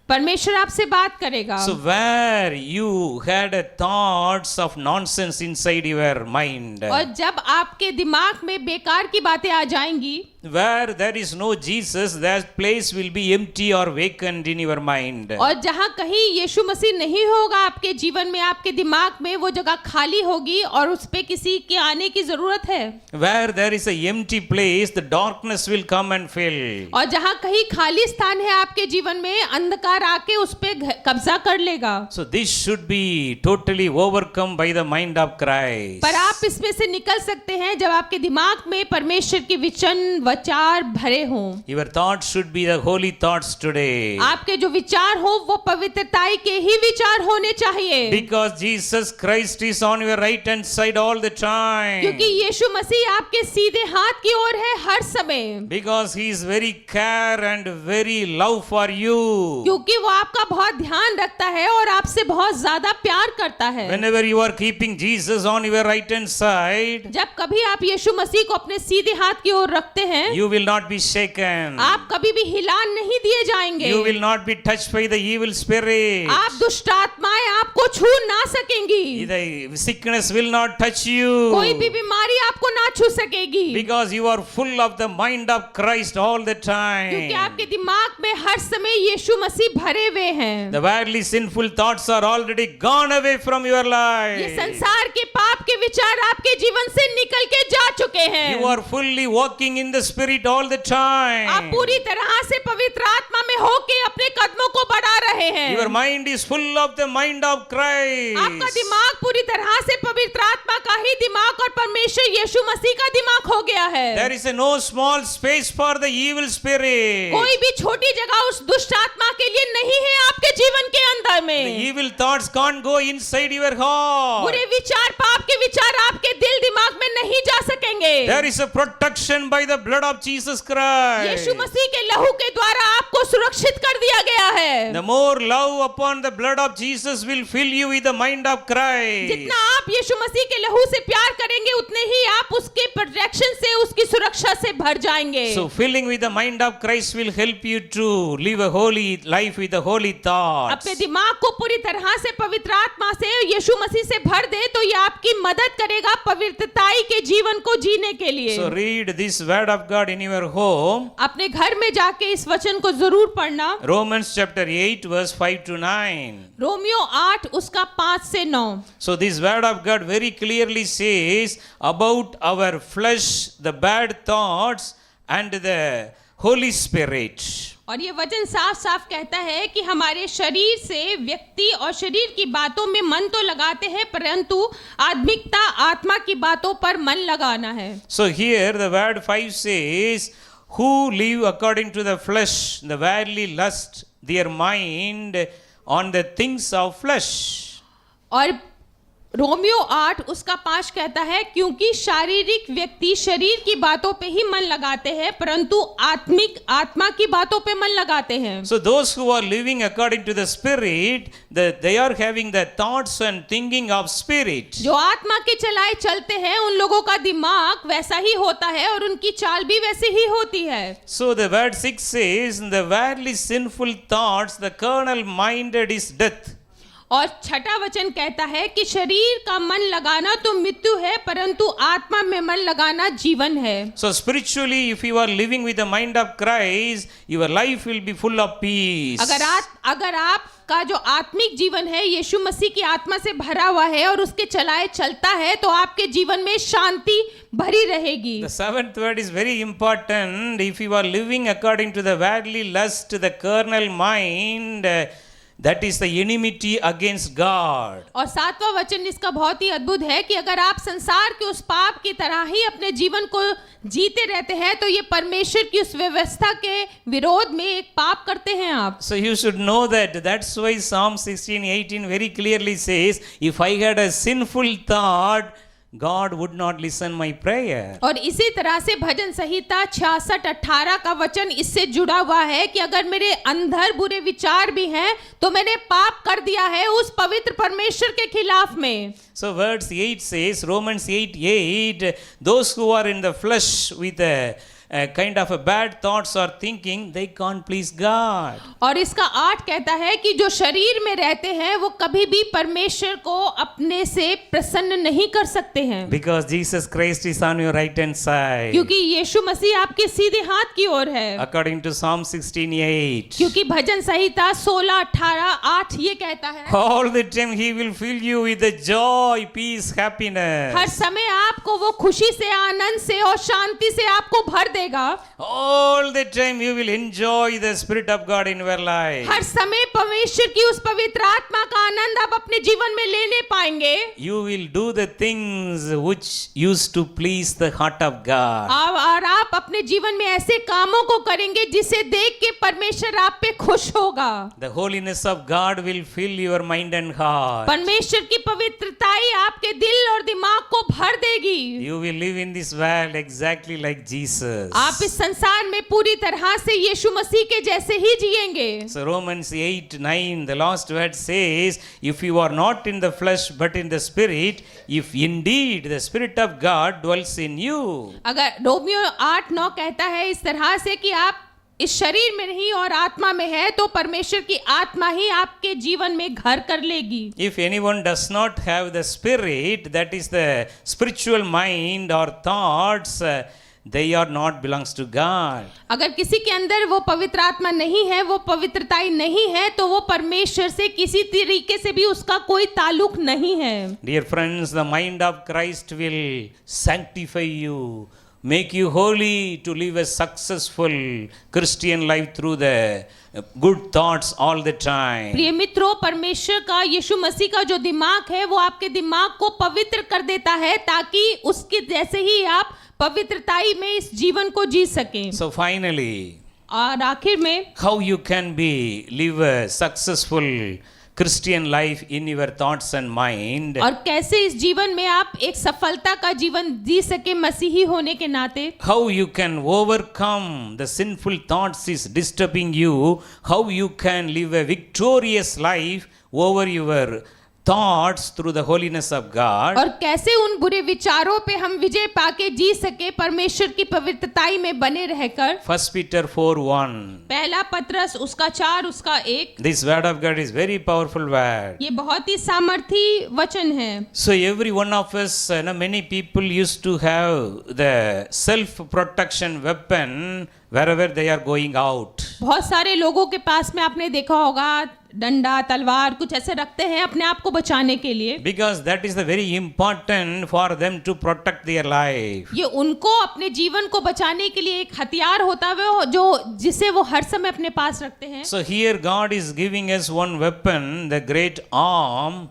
परमेश्वर आपसे बात करेगा। So where you had a thoughts of nonsense inside your mind, और जब आपके दिमाग में बेकार की बातें आ जाएंगी, where there is no Jesus, that place will be empty or vacant in your mind. और जहाँ कहीं यीशु मसीह नहीं होगा आपके जीवन में, आपके दिमाग में वो जगह खाली होगी और उस पे किसी के आने की जरूरत है। Where there is a empty place, the darkness will come and fill. और जहाँ कहीं खाली स्थान है आपके जीवन में, अंधकार आके उस पे कब्जा कर लेगा। So this should be totally overcome by the mind of Christ. पर आप इसमें से निकल सकते हैं जब आपके दिमाग में परमेश्वर के विचार भरे हों। Your thoughts should be the holy thoughts today. आपके जो विचार हो वो पवित्रताई के ही विचार होने चाहिए। Because Jesus Christ is on your right hand side all the time. क्योंकि यीशु मसीह आपके सीधे हाथ की ओर है हर समय। Because he is very care and very love for you. क्योंकि वो आपका बहुत ध्यान रखता है और आपसे बहुत ज्यादा प्यार करता है। Whenever you are keeping Jesus on your right hand side, जब कभी आप यीशु मसीह को अपने सीधे हाथ की ओर रखते हैं, you will not be shaken. आप कभी भी हिलान नहीं दिए जाएंगे। You will not be touched by the evil spirit. आप दुष्ट आत्माएं आपको छू ना सकेंगी। The sickness will not touch you. कोई भी बीमारी आपको ना छू सकेगी। Because you are full of the mind of Christ all the क्योंकि time. आपके दिमाग में हर समय यीशु मसीह भरे हुए हैं। The worldly sinful thoughts are already gone away from your ये life. संसार के पाप के विचार आपके जीवन से निकल के जा चुके हैं। You are fully walking in the spirit all the आप time. पूरी तरह से पवित्र आत्मा में होके अपने कदमों को बढ़ा रहे हैं। Your mind is full of the mind of आपका Christ. दिमाग पूरी तरह से पवित्र आत्मा का ही दिमाग और परमेश्वर यीशु मसीह का दिमाग हो गया है। There is no small small space for the evil spirit. कोई भी छोटी जगह उस दुष्ट आत्मा के लिए नहीं है आपके जीवन के अंदर The में। evil thoughts can't go inside your heart. बुरे विचार, पाप के विचार आपके दिल दिमाग में नहीं जा सकेंगे। There is a protection by the blood of Jesus Christ. यीशु मसीह के लहू के द्वारा आपको सुरक्षित कर दिया गया है। The more love upon the blood of Jesus will fill you with the mind of Christ. जितना आप यीशु मसीह के लहू से प्यार करेंगे उतने ही आप उसके प्रोटेक्शन से, उसकी सुरक्षा से भर जाएंगे। So filling with the mind of Christ will help you to live a holy life with the holy thoughts. अपने दिमाग को पूरी तरह से पवित्र आत्मा से, यीशु मसीह से भर दे तो ये आपकी मदद करेगा पवित्रताई के जीवन को जीने के लिए। So read this word of God in your home. अपने घर में जाके इस वचन को जरूर पढ़ना। Romans chapter 8 verse 5 to 9. Romeo 8 उसका 5 से 9। So this word of God very clearly says about our flesh, the bad thoughts and the Holy Spirit. और ये वचन साफ साफ कहता है कि हमारे शरीर से व्यक्ति और शरीर की बातों में मन तो लगाते हैं, परंतु आत्मिकता, आत्मा की बातों पर मन लगाना है। So here the word 5 says, who live according to the flesh, the worldly lust, their mind on the things of flesh. और रोमियो 8 उसका 5 कहता है, क्योंकि शारीरिक व्यक्ति शरीर की बातों पे ही मन लगाते हैं, परंतु आत्मा की बातों पे मन लगाते हैं। So those who are living according to the spirit, they are having the thoughts and thinking of spirit. जो आत्मा के चलाए चलते हैं उन लोगों का दिमाग वैसा ही होता है और उनकी चाल भी वैसे ही होती है। So the word 6 says, the worldly sinful thoughts, the carnal minded is death. और छठा वचन कहता है कि शरीर का मन लगाना तो मृत्यु है, परंतु आत्मा में मन लगाना जीवन है। So spiritually, if you are living with the mind of Christ, your life will be full of peace. अगर आपका जो आत्मिक जीवन है यीशु मसीह की आत्मा से भरा हुआ है और उसके चलाए चलता है, तो आपके जीवन में शांति भरी रहेगी। The seventh word is very important. If you are living according to the worldly lust, the carnal mind, that is the enmity against God. और सातवां वचन इसका बहुत ही अद्भुत है कि अगर आप संसार के उस पाप की तरह ही अपने जीवन को जीते रहते हैं तो ये परमेश्वर की उस व्यवस्था के विरोध में एक पाप करते हैं आप। So you should know that. That's why Psalm 16:18 very clearly says, if I had a sinful thought, God would not listen my prayer. और इसी तरह से भजन संहिता 66:18 का वचन इससे जुड़ा हुआ है कि अगर मेरे अंदर बुरे विचार भी हैं तो मैंने पाप कर दिया है उस पवित्र परमेश्वर के खिलाफ में। So verse 8 says, Romans 8:8, those who are in the flesh with a kind of a bad thoughts or thinking, they can't please God. और इसका 8 कहता है कि जो शरीर में रहते हैं वो कभी भी परमेश्वर को अपने से प्रसन्न नहीं कर सकते हैं। Because Jesus Christ is on your right hand side. क्योंकि यीशु मसीह आपके सीधे हाथ की ओर है। According to Psalm 16:8. क्योंकि भजन संहिता 16:18 ये कहता है, All the time he will fill you with the joy, peace, happiness. हर समय आपको वो खुशी से, आनंद से और शांति से आपको भर देगा। All the time you will enjoy the Spirit of God in your life. हर समय परमेश्वर की उस पवित्र आत्मा का आनंद आप अपने जीवन में लेने पाएंगे। You will do the things which used to please the heart of God. और आप अपने जीवन में ऐसे कामों को करेंगे जिसे देख के परमेश्वर आप पे खुश होगा। The holiness of God will fill your mind and heart. परमेश्वर की पवित्रताई आपके दिल और दिमाग को भर देगी। You will live in this world exactly like Jesus. आप इस संसार में पूरी तरह से यीशु मसीह के जैसे ही जिएंगे। So Romans 8:9, the last word says, if you are not in the flesh but in the spirit, if indeed the Spirit of God dwells in you. अगर रोमियो 8:9 कहता है इस तरह से कि आप इस शरीर में नहीं और आत्मा में है, तो परमेश्वर की आत्मा ही आपके जीवन में घर कर लेगी। If anyone does not have the Spirit, that is the spiritual mind or thoughts, they are not belongs to God. अगर किसी के अंदर वो पवित्र आत्मा नहीं है, वो पवित्रताई नहीं है, तो वो परमेश्वर से किसी तरीके से भी उसका कोई ताल्लुक नहीं है। Dear friends, the mind of Christ will sanctify you, make you holy to live a successful Christian life through the good thoughts all the time. प्रिय मित्रों, परमेश्वर का, यीशु मसीह का जो दिमाग है वो आपके दिमाग को पवित्र कर देता है ताकि उसके जैसे ही आप पवित्रताई में इस जीवन को जी सकें। So finally, और आखिर में how you can live a successful Christian life in your thoughts and mind. और कैसे इस जीवन में आप एक सफलता का जीवन जी सके मसीही होने के नाते, How you can overcome the sinful thoughts is disturbing you. How you can live a victorious life over your thoughts through the holiness of God. और कैसे उन बुरे विचारों पे हम विजय पाके जी सके परमेश्वर की पवित्रताई में बने रहकर। 1 Peter 4:1. पहला पत्रस उसका 4 उसका 1। This word of God is very powerful word. ये बहुत ही सामर्थी वचन है। So every one of us, many people used to have the self-protection weapon wherever they are going out. बहुत सारे लोगों के पास में आपने देखा होगा डंडा तलवार कुछ ऐसे रखते हैं अपने आप को बचाने के लिए, Because that is the very important for them to protect their life. ये उनको अपने जीवन को बचाने के लिए एक हथियार होता है जो जिसे वो हर समय अपने पास रखते हैं। So here God is giving us one weapon, the great arm.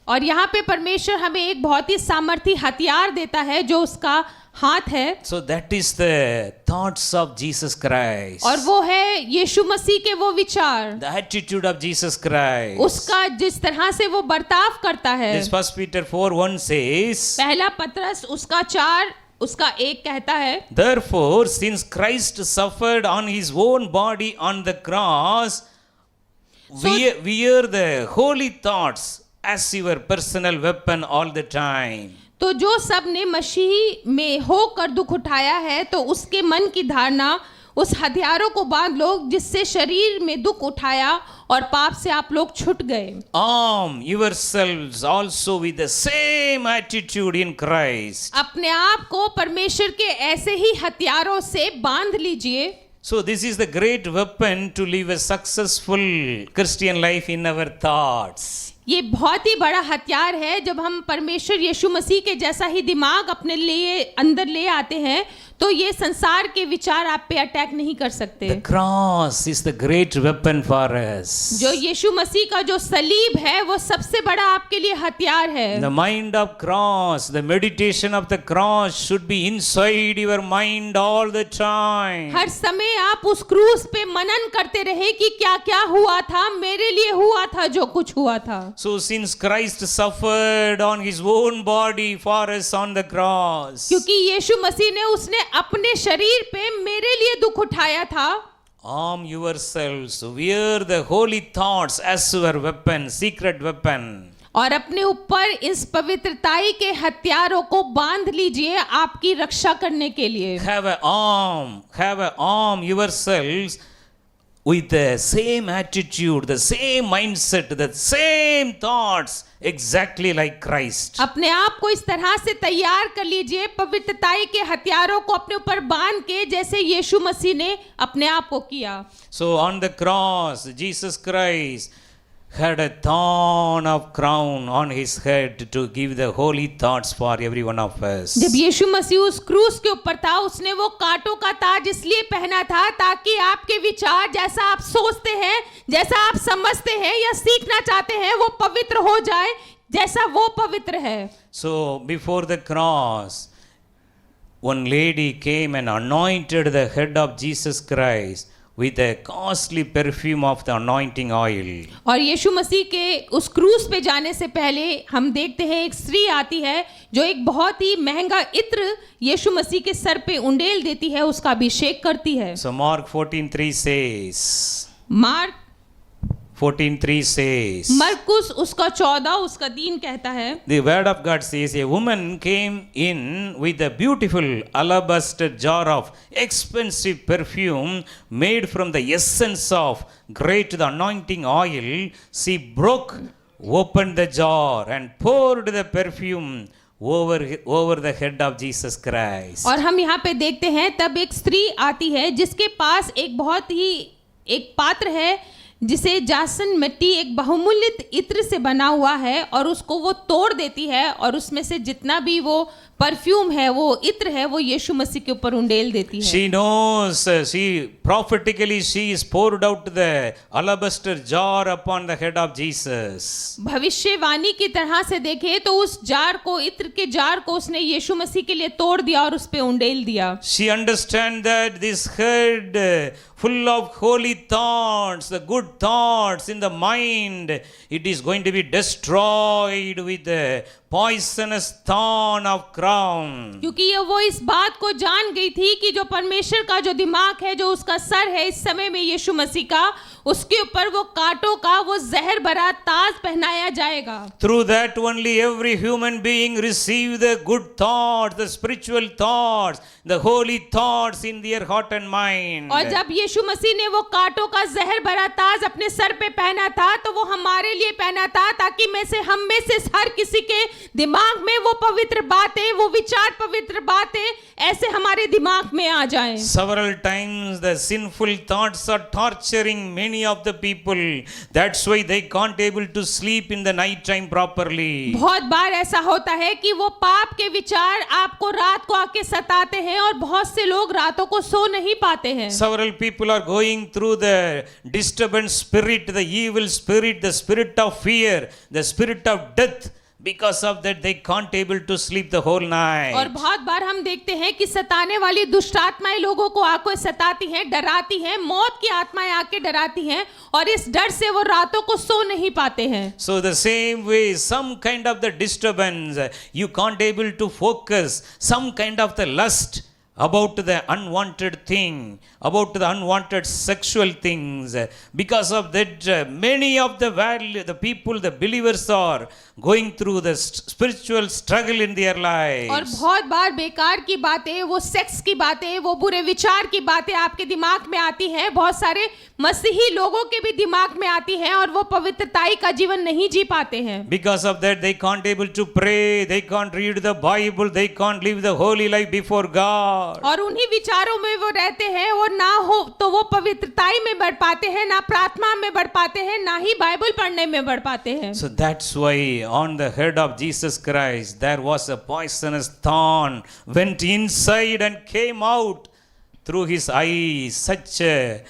और यहाँ पे परमेश्वर हमें एक बहुत ही सामर्थी हथियार देता है जो उसका हाथ है। So that is the thoughts of Jesus Christ. और वो है यीशु मसीह के वो विचार, The attitude of Jesus Christ. उसका जिस तरह से वो बर्ताव करता है। This 1 Peter 4:1 says, पहला पत्रस उसका 4 उसका 1 कहता है, Therefore, since Christ suffered on his own body on the cross, wear the holy thoughts as your personal weapon all the time. तो जो सब ने मसीह में होकर दुख उठाया है तो उसके मन की धारणा उस हथियारों को बांध लो जिससे शरीर में दुख उठाया और पाप से आप लोग छूट गए। Arm yourselves also with the same attitude in Christ. अपने आप को परमेश्वर के ऐसे ही हथियारों से बांध लीजिए। So this is the great weapon to live a successful Christian life in our thoughts. ये बहुत ही बड़ा हथियार है जब हम परमेश्वर यीशु मसीह के जैसा ही दिमाग अपने लिए अंदर ले आते हैं तो ये संसार के विचार आप पे अटैक नहीं कर सकते। The cross is the great weapon for us. जो यीशु मसीह का जो सलीब है वो सबसे बड़ा आपके लिए हथियार है। The mind of cross, the meditation of the cross should be inside your mind all the time. हर समय आप उस क्रूस पे मनन करते रहे कि क्या क्या हुआ था, मेरे लिए हुआ था जो कुछ हुआ था। So since Christ suffered on his own body for us on the cross, क्योंकि यीशु मसीह ने उसने अपने शरीर पे मेरे लिए दुख उठाया था। arm yourselves, wear the holy thoughts as your weapon, secret weapon. और अपने ऊपर इस पवित्रताई के हथियारों को बांध लीजिए आपकी रक्षा करने के लिए। Have a arm yourselves with the same attitude, the same mindset, the same thoughts, exactly like Christ. अपने आप को इस तरह से तैयार कर लीजिए पवित्रताई के हथियारों को अपने ऊपर बांध के जैसे यीशु मसीह ने अपने आप को किया। So on the cross, Jesus Christ had a thorn of crown on his head to give the holy thoughts for every one of us. जब यीशु मसीह उस क्रूस के ऊपर था उसने वो कांटों का ताज इसलिए पहना था ताकि आपके विचार जैसा आप सोचते हैं, जैसा आप समझते हैं या सीखना चाहते हैं वो पवित्र हो जाए जैसा वो पवित्र है। So before the cross, one lady came and anointed the head of Jesus Christ with a costly perfume of the anointing oil. और यीशु मसीह के उस क्रूस पे जाने से पहले हम देखते हैं एक स्त्री आती है जो एक बहुत ही महंगा इत्र यीशु मसीह के सर पे उंडेल देती है, उसका अभिषेक करती है। So Mark 14:3 says, mark 14:3 says, मरकुस उसका 14 उसका 3 कहता है, the word of God says, a woman came in with a beautiful alabaster jar of expensive perfume made from the essence of great the anointing oil. She broke opened the jar and poured the perfume over the head of Jesus Christ. और हम यहाँ पे देखते हैं तब एक स्त्री आती है जिसके पास एक बहुत ही एक पात्र है जिसे जासन मिट्टी एक बहुमूल्य इत्र से बना हुआ है और उसको वो तोड़ देती है और उसमें से जितना भी वो परफ्यूम है, वो इत्र है, वो यीशु मसीह के ऊपर उंडेल देती है। She knows, prophetically she is poured out the alabaster jar upon the head of Jesus. भविष्यवाणी की तरह से देखे तो उस जार को, इत्र के जार को उसने यीशु मसीह के लिए तोड़ दिया और उस पे उंडेल दिया। She understands that this head full of holy thoughts, the good thoughts in the mind, it is going to be destroyed with the poisonous thorn of crown. क्योंकि ये वो इस बात को जान गई थी कि जो परमेश्वर का जो दिमाग है, जो उसका सर है इस समय में यीशु मसीह का, उसके ऊपर वो कांटों का वो जहर भरा ताज पहनाया जाएगा। Through that only every human being receive the good thoughts, the spiritual thoughts, the holy thoughts in their heart and mind. और जब यीशु मसीह ने वो कांटों का जहर भरा ताज अपने सर पे पहना था, तो वो हमारे लिए पहना था ताकि हम में से हर किसी के दिमाग में वो पवित्र बातें, वो विचार पवित्र बातें ऐसे हमारे दिमाग में आ जाएं। Several times the sinful thoughts are torturing many of the people. That's why they can't able to sleep in the night time properly. बहुत बार ऐसा होता है कि वो पाप के विचार आपको रात को आके सताते हैं और बहुत से लोग रातों को सो नहीं पाते हैं। Several people are going through the disturbance spirit, the evil spirit, the spirit of fear, the spirit of death. Because of that they can't able to sleep the whole night. और बहुत बार हम देखते हैं कि सताने वाली दुष्ट आत्माएं लोगों को आके सताती हैं, डराती हैं, मौत की आत्माएं आके डराती हैं और इस डर से वो रातों को सो नहीं पाते हैं। So the same way, some kind of the disturbance, you can't able to focus, some kind of the lust about the unwanted thing, about the unwanted sexual things. Because of that, many of the people, the believers are going through the spiritual struggle in their lives. और बहुत बार बेकार की बातें, वो sex की बातें, वो बुरे विचार की बातें आपके दिमाग में आती हैं, बहुत सारे मसीही लोगों के भी दिमाग में आती हैं और वो पवित्रताई का जीवन नहीं जी पाते हैं। Because of that, they can't able to pray, they can't read the Bible, they can't live the holy life before God. और उन्हीं विचारों में वो रहते हैं, वो ना हो तो वो पवित्रताई में बढ़ पाते हैं, ना प्रार्थना में बढ़ पाते हैं, ना ही बाइबल पढ़ने में बढ़ पाते हैं। So that's why on the head of Jesus Christ there was a poisonous thorn went inside and came out through his eyes. Such a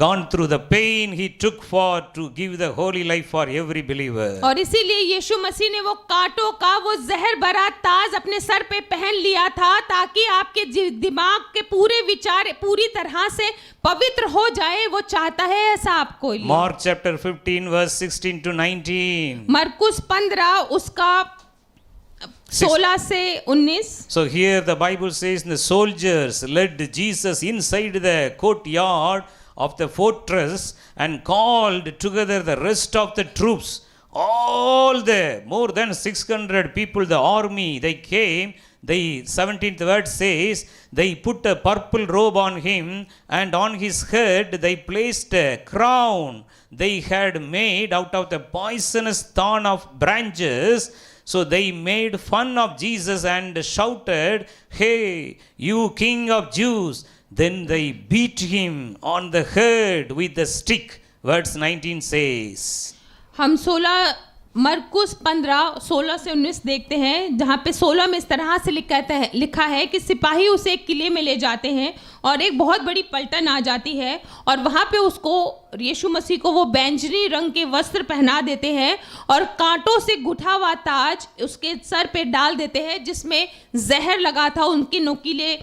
gone through the pain he took for to give the holy life for every believer. और इसीलिए यीशु मसीह ने वो कांटों का वो जहर भरा ताज अपने सर पे पहन लिया था ताकि आपके दिमाग के पूरे विचार पूरी तरह से पवित्र हो जाए। वो चाहता है ऐसा आपको। Mark chapter 15 verse 16 to 19. मरकुस 15 उसका 16 से 19। So here the Bible says the soldiers led Jesus inside the courtyard of the fortress and called together the rest of the troops. All the more than 600 people, the army, they came. The 17th word says they put a purple robe on him and on his head they placed a crown they had made out of the poisonous thorn of branches. So they made fun of Jesus and shouted, "Hey, you King of Jews!" Then they beat him on the head with a stick. Verse 19 says. हम 16 मरकुस 15 16 से 19 देखते हैं, जहाँ पे 16 में इस तरह से लिखा है कि सिपाही उसे एक किले में ले जाते हैं और एक बहुत बड़ी पलटन आ जाती है और वहाँ पे उसको यीशु मसीह को वो बैंजनी रंग के वस्त्र पहना देते हैं और कांटों से गुथा हुआ ताज उसके सर पे डाल देते हैं जिसमें जहर लगा था उनके नुकीले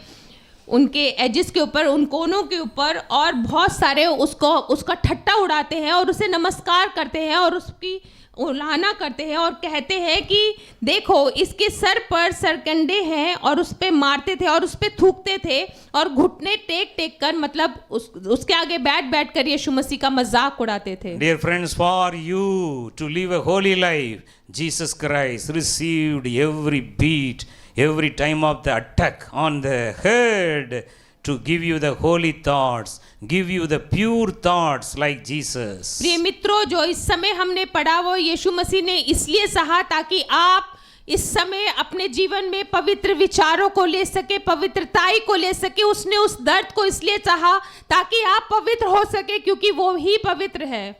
उनके एजिस के ऊपर, उन कोनों के ऊपर, और बहुत सारे उसका ठट्टा उड़ाते हैं और उसे नमस्कार करते हैं और उसकी उलाहना करते हैं और कहते हैं कि देखो इसके सर पर सरकंडे हैं, और उस पे मारते थे और उस पे थूकते थे और घुटने टेक टेक कर, मतलब उसके आगे बैठ कर यीशु मसीह का मजाक उड़ाते थे। Dear friends, for you to live a holy life, Jesus Christ received every beat, every time of the attack on the head to give you the holy thoughts, give you the pure thoughts like Jesus. प्रिय मित्रों, जो इस समय हमने पढ़ा वो यीशु मसीह ने इसलिए सहा ताकि आप इस समय अपने जीवन में पवित्र विचारों को ले सके, पवित्रताई को ले सके। उसने उस दर्द को इसलिए चाहा ताकि आप पवित्र हो सके, क्योंकि वो ही पवित्र है।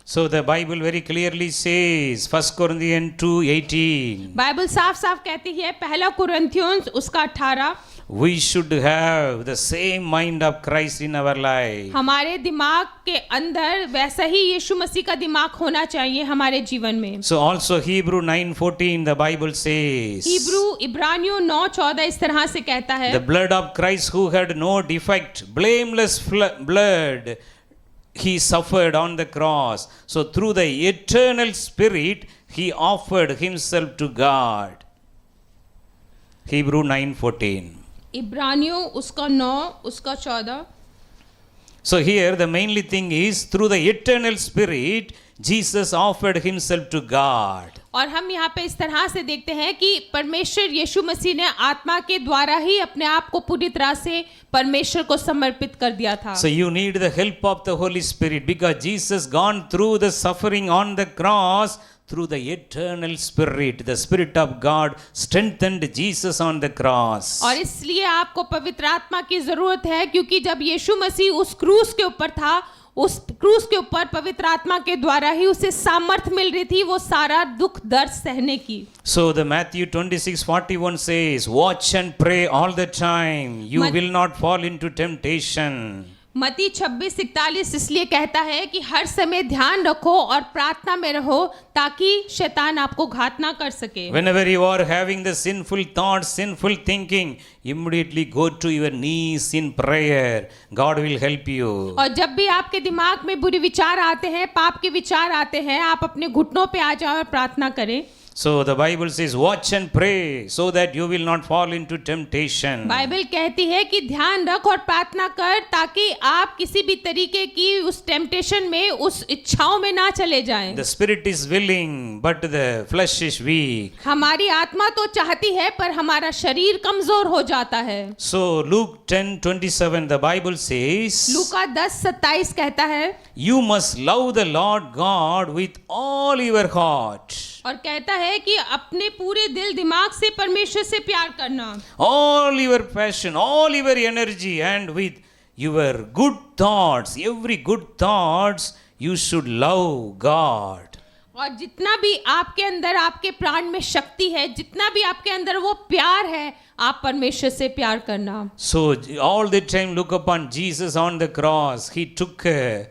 So the Bible very clearly says, 1 Corinthians 2:18, Bible साफ साफ कहती है, पहला कुरिन्थियों उसका 18, we should have the same mind of Christ in our life. हमारे दिमाग के अंदर वैसा ही यीशु मसीह का दिमाग होना चाहिए हमारे जीवन में। So also Hebrew 9:14, the Bible says, इब्रानियों 9:14 इस तरह से कहता है, the blood of Christ who had no defect, blameless blood, he suffered on the cross. So through the eternal Spirit, he offered himself to God. Hebrew 9:14. इब्रानियों उसका 9 उसका 14। So here the mainly thing is, through the eternal Spirit, Jesus offered himself to God. और हम यहाँ पे इस तरह से देखते हैं कि परमेश्वर यीशु मसीह ने आत्मा के द्वारा ही अपने आप को पूरी तरह से परमेश्वर को समर्पित कर दिया था। So you need the help of the Holy Spirit, because Jesus gone through the suffering on the cross through the eternal Spirit. The Spirit of God strengthened Jesus on the cross. और इसलिए आपको पवित्र आत्मा की जरूरत है, क्योंकि जब यीशु मसीह उस क्रूस के ऊपर था, उस क्रूस के ऊपर पवित्र आत्मा के द्वारा ही उसे सामर्थ मिल रही थी वो सारा दुख दर्द सहने की। So the Matthew 26:41 says, watch and pray all the time. You will not fall into temptation. मत्ती 26:41 इसलिए कहता है कि हर समय ध्यान रखो और प्रार्थना में रहो ताकि शैतान आपको घात ना कर सके। Whenever you are having the sinful thoughts, sinful thinking, immediately go to your knees in prayer. God will help you. और जब भी आपके दिमाग में बुरे विचार आते हैं, पाप के विचार आते हैं, आप अपने घुटनों पे आ जाओ और प्रार्थना करें। So the Bible says, watch and pray so that you will not fall into temptation. Bible कहती है कि ध्यान रख और प्रार्थना कर ताकि आप किसी भी तरीके की उस टेम्पटेशन में, उस इच्छाओं में ना चले जाएं। The spirit is willing, but the flesh is weak. हमारी आत्मा तो चाहती है पर हमारा शरीर कमजोर हो जाता है। So Luke 10:27, the Bible says, लूका 10:27 कहता है, you must love the Lord God with all your heart, और कहता है कि अपने पूरे दिल दिमाग से परमेश्वर से प्यार करना, all your passion, all your energy, and with your good thoughts, every good thoughts, you should love God. और जितना भी आपके अंदर आपके प्राण में शक्ति है, जितना भी आपके अंदर वो प्यार है, आप परमेश्वर से प्यार करना। So all the time look upon Jesus on the cross. He took a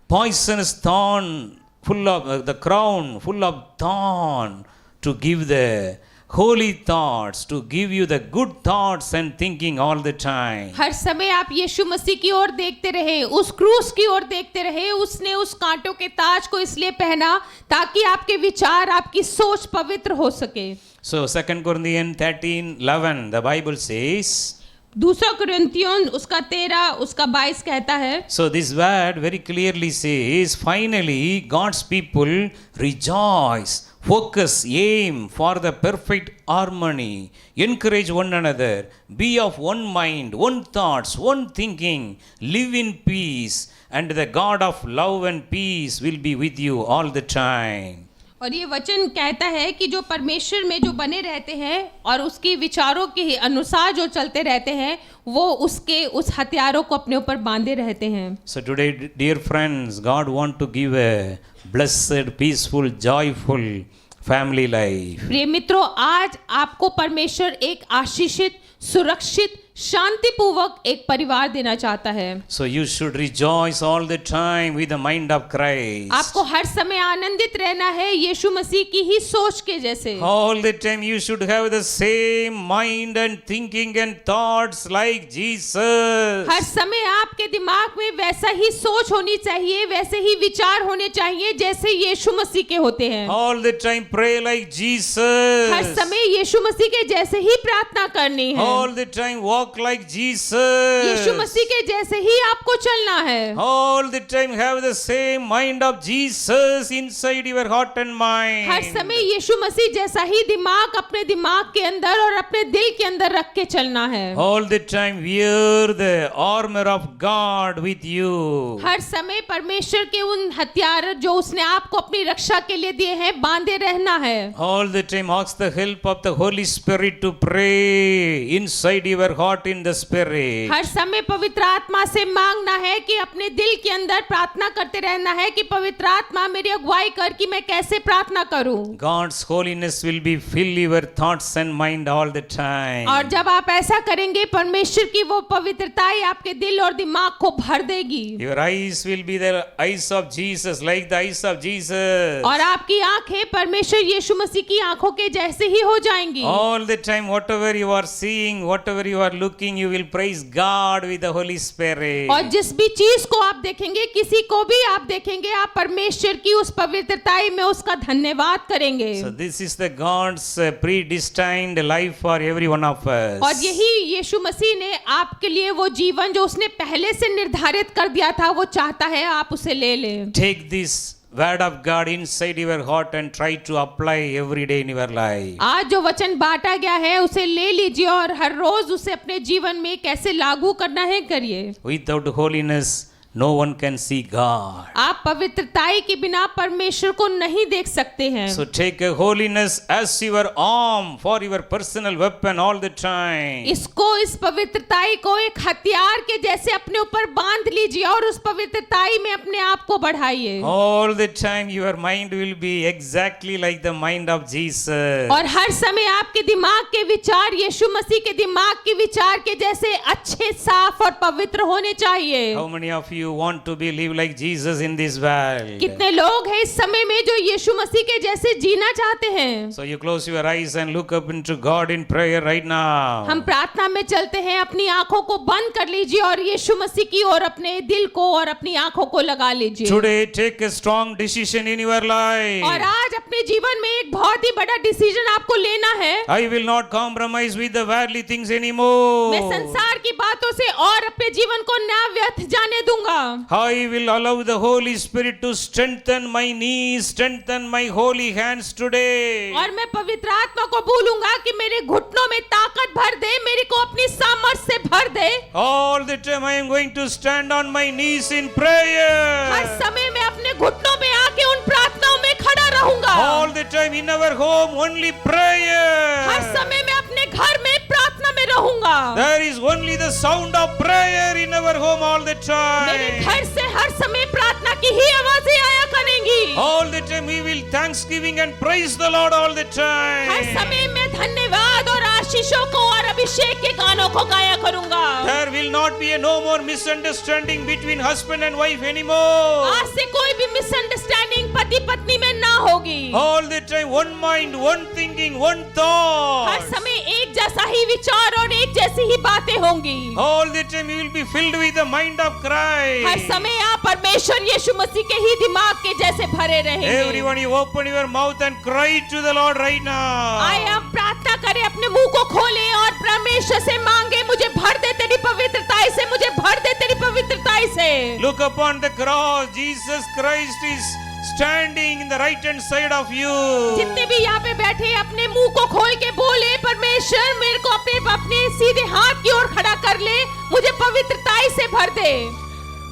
poisonous thorn full of the crown full of thorn to give the holy thoughts, to give you the good thoughts and thinking all the time. हर समय आप यीशु मसीह की ओर देखते रहे, उस क्रूस की ओर देखते रहे। उसने उस कांटों के ताज को इसलिए पहना ताकि आपके विचार, आपकी सोच पवित्र हो सके। So 2 Corinthians 13:11, the Bible says, दूसरा कुरिन्थियों उसका 13 उसका 22 कहता है, so this word very clearly says, finally God's people rejoice, focus, aim for the perfect harmony, encourage one another, be of one mind, one thoughts, one thinking, live in peace, and the God of love and peace will be with you all the time. और ये वचन कहता है कि जो परमेश्वर में जो बने रहते हैं और उसकी विचारों के अनुसार जो चलते रहते हैं, वो उसके उस हथियारों को अपने ऊपर बांधे रहते हैं। So today, dear friends, God want to give a blessed, peaceful, joyful family life. प्रिय मित्रों, आज आपको परमेश्वर एक आशीषित, सुरक्षित, शांतिपूर्वक एक परिवार देना चाहता है। So you should rejoice all the time with the mind of Christ. आपको हर समय आनंदित रहना है यीशु मसीह की ही सोच के जैसे। All the time you should have the same mind and thinking and thoughts like Jesus. हर समय आपके दिमाग में वैसा ही सोच होनी चाहिए, वैसे ही विचार होने चाहिए जैसे यीशु मसीह के होते हैं। All the time pray like Jesus. हर समय यीशु मसीह के जैसे ही प्रार्थना करनी है। All the time walk like Jesus. यीशु मसीह के जैसे ही आपको चलना है। All the time have the same mind of Jesus inside your heart and mind. हर समय यीशु मसीह जैसा ही दिमाग अपने दिमाग के अंदर और अपने दिल के अंदर रख के चलना है। All the time wear the armor of God with you. हर समय परमेश्वर के उन हथियार जो उसने आपको अपनी रक्षा के लिए दिए हैं, बांधे रहना है। All the time ask the help of the Holy Spirit to pray inside your heart heart in the Spirit. हर समय पवित्र आत्मा से मांगना है कि अपने दिल के अंदर प्रार्थना करते रहना है कि पवित्र आत्मा मेरी अगुवाई कर कि मैं कैसे प्रार्थना करूं। God's holiness will be fill your thoughts and mind all the time. और जब आप ऐसा करेंगे परमेश्वर की वो पवित्रता ही आपके दिल और दिमाग को भर देगी। Your eyes will be the eyes of Jesus, like the eyes of Jesus. और आपकी आंखें परमेश्वर यीशु मसीह की आंखों के जैसे ही हो जाएंगी। All the time, whatever you are seeing, whatever you are looking, you will praise God with the Holy Spirit. और जिस भी चीज को आप देखेंगे, किसी को भी आप देखेंगे, आप परमेश्वर की उस पवित्रताई में उसका धन्यवाद करेंगे। So this is the God's predestined life for every one of us. और यही यीशु मसीह ने आपके लिए वो जीवन जो उसने पहले से निर्धारित कर दिया था, वो चाहता है आप उसे ले लें। Take this word of God inside your heart and try to apply every day in your life. आज जो वचन बांटा गया है उसे ले लीजिए और हर रोज उसे अपने जीवन में कैसे लागू करना है करिए। Without holiness, no one can see God. आप पवित्रताई के बिना परमेश्वर को नहीं देख सकते हैं। So take a holiness as your arm for your personal weapon all the time. इसको, इस पवित्रताई को एक हथियार के जैसे अपने ऊपर बांध लीजिए और उस पवित्रताई में अपने आप को बढ़ाइए। All the time your mind will be exactly like the mind of Jesus. और हर समय आपके दिमाग के विचार यीशु मसीह के दिमाग के विचार के जैसे अच्छे, साफ और पवित्र होने चाहिए। How many of you want to be live like Jesus in this world? कितने लोग हैं इस समय में जो यीशु मसीह के जैसे जीना चाहते हैं? So you close your eyes and look up into God in prayer right now. हम प्रार्थना में चलते हैं, अपनी आंखों को बंद कर लीजिए और यीशु मसीह की ओर अपने दिल को और अपनी आंखों को लगा लीजिए। Today take a strong decision in your life. और आज अपने जीवन में एक बहुत ही बड़ा डिसीजन आपको लेना है। I will not compromise with the worldly things anymore. मैं संसार की बातों से और अपने जीवन को ना व्यर्थ जाने दूंगा। I will allow the Holy Spirit to strengthen my knees, strengthen my holy hands today. और मैं पवित्र आत्मा को बोलूंगा कि मेरे घुटनों में ताकत भर दे, मेरे को अपनी सामर्थ से भर दे। All the time I am going to stand on my knees in prayer. हर समय मैं अपने घुटनों में आके उन प्रार्थनाओं में खड़ा रहूंगा। All the time in our home only prayer. हर समय मैं अपने घर में प्रार्थना में रहूंगा। There is only the sound of prayer in our home all the मेरे time. घर से हर समय प्रार्थना की ही आवाजें आया करेंगी। All the time we will thanksgiving and praise the Lord all the her time. समय मैं धन्यवाद और आशीषों को और अभिषेक के गानों को गाया करूंगा। There will not be a no more misunderstanding between husband and wife anymore. आज से कोई भी मिसअंडरस्टैंडिंग पति पत्नी में ना होगी। All the time one mind, one thinking, one her thought. समय एक जैसा ही विचार और एक जैसी ही बातें होंगी। All the time you will be filled with the mind of her Christ. समय आप परमेश्वर यीशु मसीह के ही दिमाग के जैसे भरे रहेंगे। Everyone, you open your mouth and cry to the Lord right now. आए हम प्रार्थना करें, अपने मुंह को खोलें और परमेश्वर से मांगे, मुझे भर दे तेरी पवित्रताई से, मुझे भर दे तेरी पवित्रताई से। Look upon the cross. Jesus Christ is standing in the right hand side of you. जितने भी यहाँ पे बैठे अपने मुंह को खोल के बोले, परमेश्वर मेरे को अपने सीधे हाथ की ओर खड़ा कर ले, मुझे पवित्रताई से भर दे।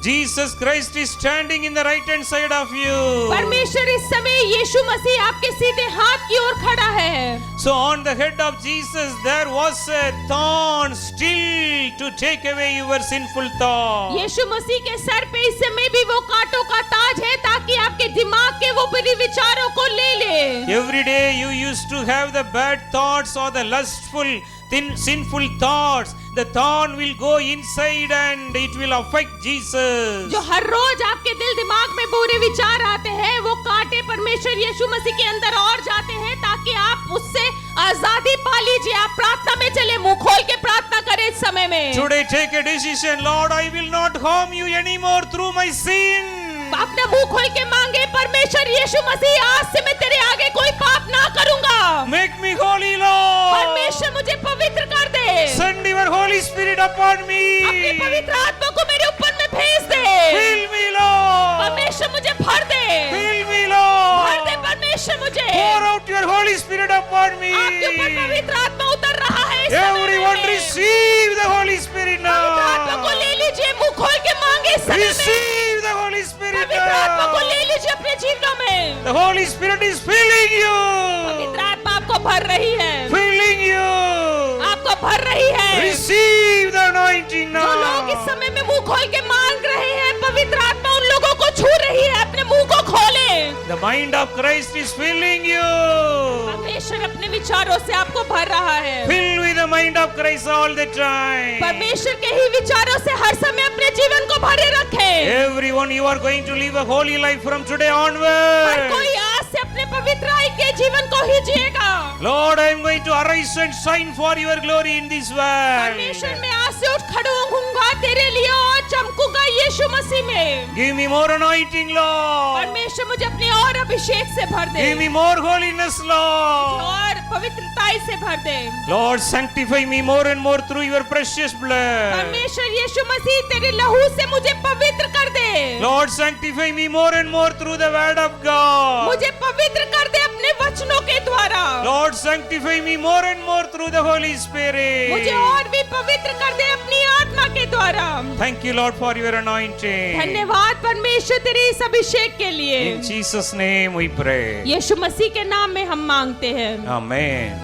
Jesus Christ is standing in the right hand side of you. परमेश्वर इस समय यीशु मसीह आपके सीधे हाथ की ओर खड़ा है। So on the head of Jesus there was a thorn still to take away your sinful thoughts. यीशु मसीह के सर पे इस समय भी वो कांटों का ताज है ताकि आपके दिमाग के वो बुरे विचारों को ले ले। Every day you used to have the bad thoughts or the lustful, sinful thoughts. The thorn will go inside and it will affect Jesus. जो हर रोज आपके दिल दिमाग में बुरे विचार आते हैं, वो कांटे परमेश्वर यीशु मसीह के अंदर और जाते हैं ताकि आप उससे आजादी पा लीजिए। आप प्रार्थना में चले, मुंह खोल के प्रार्थना करें इस समय में। Today take a decision. Lord, I will not harm you anymore through my sin. अपने मुंह खोल के मांगे, परमेश्वर यीशु मसीह आज से मैं तेरे आगे कोई पाप ना करूंगा। Make me holy, Lord. परमेश्वर मुझे पवित्र कर दे। Send your Holy Spirit upon me. अपनी पवित्र आत्मा को मेरे ऊपर में भेज दे। Fill me, Lord. परमेश्वर मुझे भर दे। Fill me, Lord. भर दे परमेश्वर मुझे। Pour out your Holy Spirit upon me. आपके ऊपर पवित्र आत्मा उतर रहा है इस समय में। Everyone receive the Holy Spirit पवित्र आत्मा को now. ले लीजिए, मुंह खोल के मांगे इस समय में। Receive the Holy Spirit पवित्र आत्मा को now. ले लीजिए अपने जीवनों में। The Holy Spirit is filling you. पवित्र आत्मा आपको भर रही है, Filling you. आपको भर रही है। Receive touching जो लोग इस now. समय में मुंह खोल के मांग रहे हैं, पवित्र आत्मा उन लोगों को छू रही है। अपने मुंह को खोले। The mind of Christ is filling you. परमेश्वर अपने विचारों से आपको भर रहा है। Fill with the mind of Christ all the time. परमेश्वर के ही विचारों से हर समय अपने जीवन को भरे रखे। Everyone, you are going to live a holy life from today her onward. कोई आज से अपने पवित्र आय के जीवन को ही जिएगा। Lord, I am going to arise and shine for your glory in this world. परमेश्वर मैं आज से उठ खड़ा होऊंगा तेरे लिए और चमकूंगा यीशु मसीह में। Give me more anointing, Lord. परमेश्वर मुझे अपने और अभिषेक से भर दे Give me more holiness, Lord. और पवित्रताई से भर दे। Lord, sanctify me more and more through your precious blood. परमेश्वर यीशु मसीह तेरे लहू से मुझे पवित्र कर दे। Lord, sanctify me more and more through the word of God. मुझे पवित्र कर दे अपने वचनों के द्वारा। Lord, sanctify me more and more through the Holy मुझे Spirit. और भी पवित्र कर दे अपनी आत्मा के द्वारा। Thank you, Lord, for your anointing. धन्यवाद परमेश्वर तेरे इस अभिषेक के लिए। In Jesus' name we pray. यीशु मसीह के नाम में हम मांगते हैं। Amen.